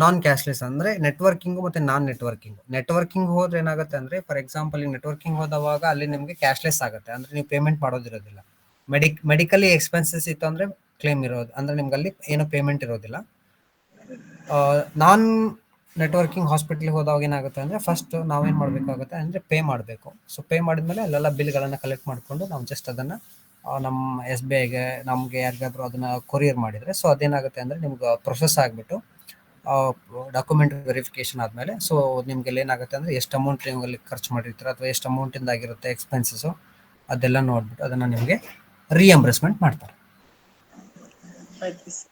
ನಾನ್ ಕ್ಯಾಶ್ಲೆಸ್ ಅಂದ್ರೆ ನೆಟ್ವರ್ಕಿಂಗ್ ಮತ್ತೆ ನಾನ್ ನೆಟ್ವರ್ಕಿಂಗ್ ಹೋದ್ರೆ ಏನಾಗುತ್ತೆ ಅಂದ್ರೆ, ಫಾರ್ ಎಕ್ಸಾಂಪಲ್ ನೆಟ್ವರ್ಕಿಂಗ್ ಹೋದವಾಗ ಅಲ್ಲಿ ನಿಮ್ಗೆ ಕ್ಯಾಶ್ಲೆಸ್ ಆಗುತ್ತೆ, ಅಂದ್ರೆ ನೀವು ಪೇಮೆಂಟ್ ಮಾಡೋದಿರೋದಿಲ್ಲ. ಮೆಡಿಕಲಿ ಎಕ್ಸ್ಪೆನ್ಸಸ್ ಇತ್ತು ಅಂದ್ರೆ ಕ್ಲೇಮ್ ಇರೋದು, ಅಂದ್ರೆ ನಿಮ್ಗೆ ಅಲ್ಲಿ ಏನು ಪೇಮೆಂಟ್ ಇರೋದಿಲ್ಲ. ನಾನ್ ನೆಟ್ವರ್ಕಿಂಗ್ ಹಾಸ್ಪಿಟಲ್ಗೆ ಹೋದಾಗ ಏನಾಗುತ್ತೆ ಅಂದ್ರೆ, ಫಸ್ಟ್ ನಾವೇನ್ ಮಾಡ್ಬೇಕಾಗುತ್ತೆ ಅಂದ್ರೆ ಪೇ ಮಾಡಬೇಕು. ಸೊ ಪೇ ಮಾಡಿದ್ಮೇಲೆ ಅಲ್ಲೆಲ್ಲ ಬಿಲ್ಗಳನ್ನ ಕಲೆಕ್ಟ್ ಮಾಡ್ಕೊಂಡು ನಾವು ಜಸ್ಟ್ ಅದನ್ನ ನಮ್ಮ SBIಗೆ ನಮ್ಗೆ ಯಾರಿಗಾದ್ರೂ ಅದನ್ನ ಕೊರಿಯರ್ ಮಾಡಿದ್ರೆ, ಸೊ ಅದೇನಾಗುತ್ತೆ ಅಂದ್ರೆ ನಿಮ್ಗೆ ಪ್ರೊಸೆಸ್ ಆಗಿಬಿಟ್ಟು ಡಾಕ್ಯುಮೆಂಟ್ ವೆರಿಫಿಕೇಶನ್ ಆದ್ಮೇಲೆ, ಸೊ ನಿಮ್ಗೆ ಏನಾಗುತ್ತೆ ಅಂದ್ರೆ ಎಷ್ಟು ಅಮೌಂಟ್ ನೀವು ಅಲ್ಲಿ ಖರ್ಚು ಮಾಡಿರ್ತೀರ ಅಥವಾ ಎಷ್ಟು ಅಮೌಂಟ್ ಇಂದ ಆಗಿರುತ್ತೆ ಎಕ್ಸ್ಪೆನ್ಸಸ್, ಅದೆಲ್ಲ ನೋಡ್ಬಿಟ್ಟು ಅದನ್ನ ನಿಮ್ಗೆ ರಿಎಂಬರ್ಸ್ಮೆಂಟ್ ಮಾಡ್ತಾರೆ. ಆಯ್ತು ಸರ್.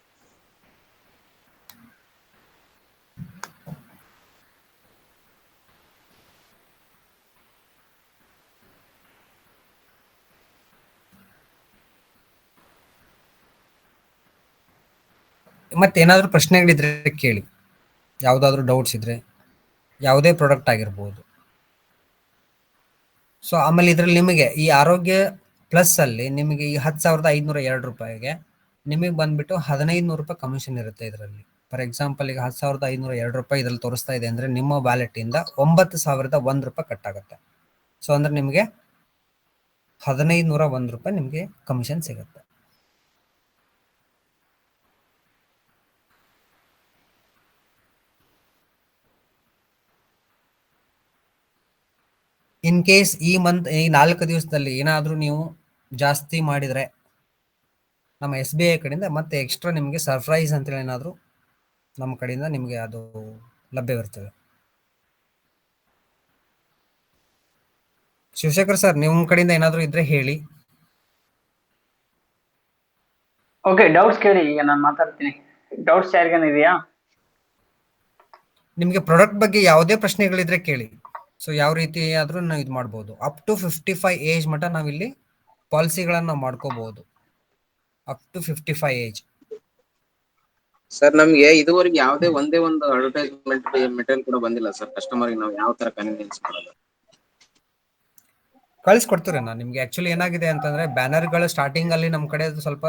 ಮತ್ತೆ ಏನಾದರೂ ಪ್ರಶ್ನೆಗಳಿದ್ರೆ ಕೇಳಿ, ಯಾವುದಾದ್ರೂ ಡೌಟ್ಸ್ ಇದ್ರೆ, ಯಾವುದೇ ಪ್ರಾಡಕ್ಟ್ ಆಗಿರ್ಬೋದು. ಸೊ ಆಮೇಲೆ ಇದ್ರಲ್ಲಿ ನಿಮಗೆ ಈ ಆರೋಗ್ಯ ಪ್ಲಸ್ ಅಲ್ಲಿ ನಿಮಗೆ ಈ 10,502 ರೂಪಾಯಿಗೆ ನಿಮಗೆ ಬಂದ್ಬಿಟ್ಟು 1,500 ರೂಪಾಯಿ ಕಮಿಷನ್ ಇರುತ್ತೆ ಇದರಲ್ಲಿ. ಫಾರ್ ಎಕ್ಸಾಂಪಲ್ ಈಗ 10,502 ರೂಪಾಯಿ ಇದ್ರಲ್ಲಿ ತೋರಿಸ್ತಾ ಇದೆ ಅಂದ್ರೆ ನಿಮ್ಮ ವ್ಯಾಲೆಟ್ ಇಂದ 9,001 ರೂಪಾಯಿ ಕಟ್ ಆಗುತ್ತೆ. ಸೊ ಅಂದ್ರೆ ನಿಮಗೆ 1,501 ರೂಪಾಯಿ ನಿಮಗೆ ಕಮಿಷನ್ ಸಿಗುತ್ತೆ. ಇನ್ ಕೇಸ್ ಈ 4 ದಿವಸದಲ್ಲಿ ಏನಾದರೂ ನೀವು ಜಾಸ್ತಿ ಮಾಡಿದ್ರೆ ನಮ್ಮ SBI ಕಡೆಯಿಂದ ಮತ್ತೆ ಎಕ್ಸ್ಟ್ರಾ ನಿಮಗೆ ಸರ್ಪ್ರೈಸ್ ಅಂತೇಳಿ ಏನಾದರೂ ನಮ್ಮ ಕಡೆಯಿಂದ ನಿಮಗೆ ಅದು ಲಭ್ಯವಿರ್ತದೆ. ಶಿವಶೇಖರ್ ಸರ್, ನಿಮ್ಮ ಕಡೆಯಿಂದ ಏನಾದರೂ ಇದ್ರೆ ಹೇಳಿ. ಓಕೆ, ಡೌಟ್ಸ್ ಕೇಳಿ, ಈಗ ನಾನು ಮಾತಾಡ್ತೀನಿ. ಡೌಟ್ಸ್ ಯಾರಿಗಾನ ಇದೆಯಾ? ನಿಮಗೆ ಪ್ರಾಡಕ್ಟ್ ಬಗ್ಗೆ ಯಾವುದೇ ಪ್ರಶ್ನೆಗಳಿದ್ರೆ ಕೇಳಿ. ಸೊ ಯಾವ ರೀತಿ ಆದ್ರೂ ನಾವು ಇದು ಮಾಡ್ಬೋದು. ಅಪ್ ಟು 55 ಏಜ್ ಮಟ್ಟ ನಾವಿಲ್ಲಿ ಪಾಲಿಸಿಗಳನ್ನು ಮಾಡ್ಕೋಬಹುದು. Up to 55 age. ಸರ್, ನಮ್ಗೆ ಇದುವರೆಗೆ ಯಾವುದೇ ಒಂದೇ ಒಂದು ಅಡ್ವರ್ಟೈಸ್ಮೆಂಟ್ ಮೆಟೀರಿಯಲ್ ಕೂಡ ಬಂದಿಲ್ಲ ಸರ್. ಕಸ್ಟಮರ್ ನಾವು ಯಾವ ತರ ಕನ್ವಿನ್ಸ್ ಮಾಡೋದು? ಕಳಿಸ್ಕೊಡ್ತೀರ ನಾನು ನಿಮ್ಗೆ. ಆಕ್ಚುಲಿ ಏನಾಗಿದೆ ಅಂತಂದ್ರೆ, ಬ್ಯಾನರ್ಗಳು ಸ್ಟಾರ್ಟಿಂಗ್ ಅಲ್ಲಿ ನಮ್ಮ ಕಡೆ ಸ್ವಲ್ಪ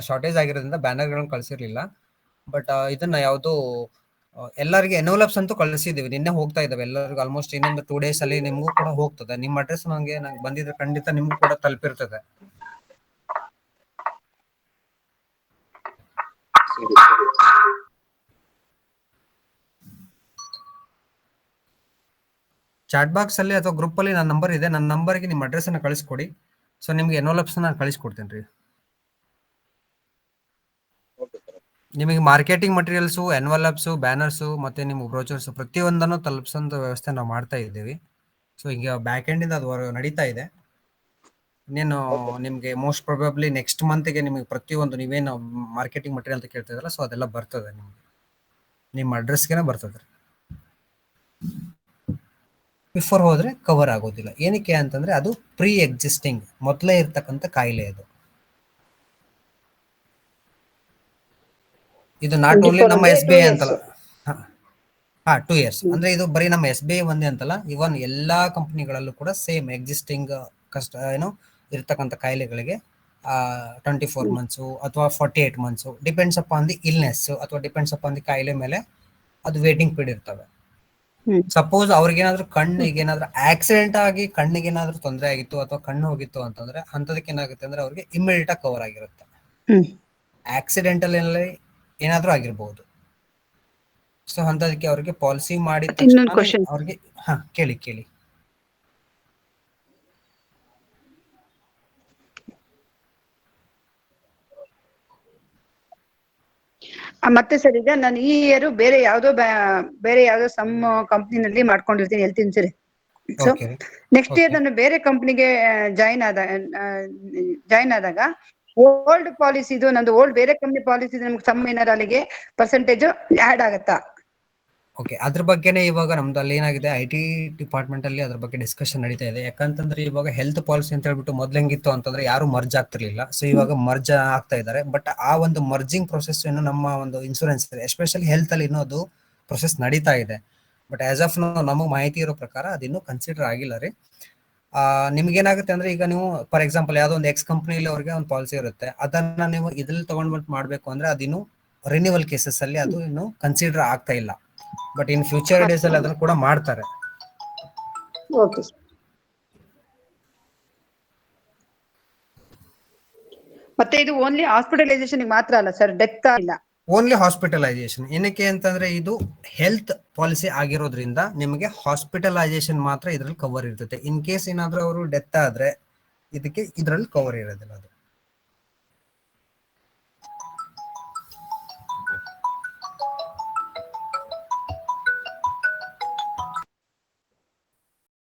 ಶಾರ್ಟೇಜ್ ಆಗಿರೋದ್ರಿಂದ ಬ್ಯಾನರ್ಗಳನ್ನ ಕಳಿಸಿರ್ಲಿಲ್ಲ. ಬಟ್ ಇದನ್ನ ಯಾವುದು ಎಲ್ಲರಿಗೆ ಎನ್ವಲಪ್ಸ್ ಅಂತೂ ಕಳಿಸಿದೀವಿ, ನಿನ್ನೆ ಹೋಗ್ತಾ ಇದಾವೆ ಎಲ್ಲರಿಗೂ. ಆಲ್ಮೋಸ್ಟ್ ಇನ್ನೊಂದು 2 ಡೇಸ್ ಅಲ್ಲಿ ನಿಮಗೂ ಕೂಡ ಹೋಗ್ತದೆ. ನಿಮ್ಮ ಅಡ್ರೆಸ್ ನಂಗೆ ಬಂದಿದ್ರೆ ಖಂಡಿತ ನಿಮ್ಗೂ ಕೂಡ ತಲುಪಿರ್ತದೆ. ಚಾಟ್ ಬಾಕ್ಸ್ ಅಲ್ಲಿ ಅಥವಾ ಗ್ರೂಪ್ ಅಲ್ಲಿ ನನ್ನ ನಂಬರ್ ಇದೆ, ನನ್ನ ನಂಬರ್ಗೆ ನಿಮ್ಮ ಅಡ್ರೆಸ್ ಅನ್ನ ಕಳಿಸ್ಕೊಡಿ. ಸೊ ನಿಮ್ಗೆ ಎನ್ವಲಪ್ಸ್ ನಾನು ಕಳಿಸ್ಕೊಡ್ತೇನೆ ರೀ. ನಿಮಗೆ ಮಾರ್ಕೆಟಿಂಗ್ ಮಟೀರಿಯಲ್ಸು, ಎನ್ವಲಪ್ಸು, ಬ್ಯಾನರ್ಸು ಮತ್ತೆ ನಿಮ್ಮ ಬ್ರೋಚರ್ಸ್ ಪ್ರತಿಯೊಂದನ್ನು ತಲುಪಿಸೋಂಥ ವ್ಯವಸ್ಥೆ ನಾವು ಮಾಡ್ತಾ ಇದ್ದೀವಿ. ಸೊ ಈಗ ಬ್ಯಾಕ್ ಎಂಡ್ ಇಂದ ಅದು ನಡೀತಾ ಇದೆ. ನೀನು ನಿಮಗೆ ಮೋಸ್ಟ್ ಪ್ರೊಬಬ್ಲಿ ನೆಕ್ಸ್ಟ್ ಮಂತ್ಗೆ ನಿಮಗೆ ಪ್ರತಿಯೊಂದು ನೀವೇನು ಮಾರ್ಕೆಟಿಂಗ್ ಮಟೀರಿಯಲ್ ಅಂತ ಕೇಳ್ತಾ ಇದ್ರಲ್ಲ, ಸೊ ಅದೆಲ್ಲ ಬರ್ತದೆ ನಿಮಗೆ, ನಿಮ್ಮ ಅಡ್ರೆಸ್ಗೆನೆ ಬರ್ತದೆ. ಬಿಫೋರ್ ಹೋದ್ರೆ ಕವರ್ ಆಗೋದಿಲ್ಲ. ಏನಕ್ಕೆ ಅಂತಂದ್ರೆ ಅದು ಪ್ರೀ ಎಕ್ಸಿಸ್ಟಿಂಗ್, ಮೊದಲೇ ಇರ್ತಕ್ಕಂಥ ಕಾಯಿಲೆ ಅದು. ಇದು ನಾಟ್ ಓನ್ಲಿ ನಮ್ಮ SBI ಅಂತಲ್ಲ. ಹಾ, 2 years ಅಂದ್ರೆ ಇದು ಬರೀ ನಮ್ಮ SBI ಒಂದೇ ಅಂತಲ್ಲ, ಇವನ್ ಎಲ್ಲಾ ಕಂಪನಿಗಳಲ್ಲೂ ಕೂಡ ಸೇಮ್ ಎಕ್ಸಿಸ್ಟಿಂಗ್ ಇರ್ತಕ್ಕಂಥ ಕಾಯಿಲೆಗಳಿಗೆ 24 ಮಂತ್ಸು ಅಥವಾ 48 months, depends upon the illness ಅಥವಾ ಡಿಪೆಂಡ್ಸ್ ಅಪಾನ್ ದಿ ಕಾಯಿಲೆ ಮೇಲೆ ಅದು ವೇಟಿಂಗ್ ಪೀರಿಯಡ್ ಇರ್ತವೆ. ಸಪೋಸ್ ಅವ್ರಿಗೇನಾದ್ರೂ ಕಣ್ಣಿಗೆ ಏನಾದ್ರೂ ಆಕ್ಸಿಡೆಂಟ್ ಆಗಿ ಕಣ್ಣಿಗೆ ಏನಾದ್ರೂ ತೊಂದರೆ ಆಗಿತ್ತು ಅಥವಾ ಕಣ್ಣು ಹೋಗಿತ್ತು ಅಂತಂದ್ರೆ ಅಂತದಕ್ಕೆ ಏನಾಗುತ್ತೆ ಅಂದ್ರೆ ಅವ್ರಿಗೆ ಇಮಿಡಿಯೇಟ್ ಆಗಿ ಕವರ್ ಆಗಿರುತ್ತೆ. ಆಕ್ಸಿಡೆಂಟಲ್ ಏನಾದ್ರೂ ಆಗಿರ್ಬಹುದು. ಸೊ ಅಂತದಕ್ಕೆ ಅವ್ರಿಗೆ ಪಾಲಿಸಿ ಮಾಡಿದ ಇನ್ನೊಂದು ತಕ್ಷಣ ಕ್ವಶನ್. ಅವ್ರಿಗೆ ಹಾ ಕೇಳಿ. ಮತ್ತೆ ಸರ್ ಈಗ ನಾನು ಈ ಇಯರ್ ಬೇರೆ ಯಾವ್ದೋ ಸಮ್ ಕಂಪ್ನಿನಲ್ಲಿ ಮಾಡ್ಕೊಂಡಿರ್ತೀನಿ health insurance. So okay next year ನಾನು ಬೇರೆ ಕಂಪ್ನಿಗೆ ಜಾಯಿನ್ ಆದಾಗ ಓಲ್ಡ್ ಪಾಲಿಸಿದು ನಂದು ಬೇರೆ ಕಂಪ್ನಿ ಪಾಲಿಸಿ ನಮ್ಗೆ ಸಮ್ ಏನಾರ ಅಲ್ಲಿಗೆ ಪರ್ಸೆಂಟೇಜ್ ಆಡ್ ಆಗತ್ತಾ? ಓಕೆ, ಅದ್ರ ಬಗ್ಗೆನೇ ಇವಾಗ ನಮ್ದು ಅಲ್ಲಿ ಏನಾಗಿದೆ IT ಡಿಪಾರ್ಟ್ಮೆಂಟ್ ಅಲ್ಲಿ ಅದ್ರ ಬಗ್ಗೆ ಡಿಸ್ಕಷನ್ ನಡೀತಾ ಇದೆ. ಯಾಕಂತಂದ್ರೆ ಇವಾಗ ಹೆಲ್ತ್ ಪಾಲಿಸಿ ಅಂತ ಹೇಳ್ಬಿಟ್ಟು ಮೊದ್ಲು ಹೆಂಗಿತ್ತು ಅಂತಂದ್ರೆ ಯಾರು ಮರ್ಜ್ ಆಗ್ತಿರ್ಲಿಲ್ಲ. ಸೊ ಇವಾಗ ಮರ್ಜ್ ಆಗ್ತಾ ಇದ್ದಾರೆ. ಬಟ್ ಆ ಒಂದು ಮರ್ಜಿಂಗ್ ಪ್ರೊಸೆಸ್ ಏನು ನಮ್ಮ ಒಂದು ಇನ್ಸೂರೆನ್ಸ್ ಎಸ್ಪೆಷಲಿ ಹೆಲ್ತ್ ಅಲ್ಲಿ ಇನ್ನೂ ಅದು ಪ್ರೊಸೆಸ್ ನಡೀತಾ ಇದೆ. ಬಟ್ ಆಸ್ ಆಫ್ ನಮಗೆ ಮಾಹಿತಿ ಇರೋ ಪ್ರಕಾರ ಅದಿನ್ನೂ ಕನ್ಸಿಡರ್ ಆಗಿಲ್ಲ ರೀ. ನಿಮ್ಗೆ ಏನಾಗುತ್ತೆ ಅಂದ್ರೆ ಈಗ ನೀವು ಫಾರ್ ಎಕ್ಸಾಂಪಲ್ ಯಾವ್ದೋ ಒಂದು ಎಕ್ಸ್ ಕಂಪ್ನಿಲಿ ಅವ್ರಿಗೆ ಒಂದು ಪಾಲಿಸಿ ಇರುತ್ತೆ, ಅದನ್ನ ನೀವು ಇದ್ರಲ್ಲಿ ತಗೊಂಡ್ಬಿಟ್ಟು ಮಾಡ್ಬೇಕು ಅಂದ್ರೆ ಅದಿನ್ನು ರಿನ್ಯೂವಲ್ ಕೇಸಸ್ ಅಲ್ಲಿ ಅದು ಇನ್ನು ಕನ್ಸಿಡರ್ ಆಗ್ತಾ ಇಲ್ಲ. ಬಟ್ ಇನ್ ಫ್ಯೂಚರ್ ಡೇಸ್ ಅಲ್ಲಿ ಅದನ್ನು ಕೂಡ ಮಾಡ್ತಾರೆ. ಓಕೆ. ಮತ್ತೆ ಇದು ಓನ್ಲಿ ಹಾಸ್ಪಿಟಲೈಸೇಷನ್ ಮಾತ್ರ ಅಲ್ಲ ಸರ್, ಡೆತ್ ಇಲ್ಲ? Only hospitalisation. ಏನಕ್ಕೆ ಅಂತಂದ್ರೆ ಇದು ಹೆಲ್ತ್ ಪಾಲಿಸಿ ಆಗಿರೋದ್ರಿಂದ ನಿಮಗೆ ಹಾಸ್ಪಿಟಲೈಸೇಷನ್ ಮಾತ್ರ ಇದ್ರಲ್ಲಿ ಕವರ್ ಇರ್ತದೆ. ಇನ್ ಕೇಸ್ ಏನಾದ್ರೂ ಅವರು ಡೆತ್ ಆದ್ರೆ ಇದಕ್ಕೆ ಇದ್ರಲ್ಲಿ ಕವರ್ ಇರೋದಿಲ್ಲ ಅದು.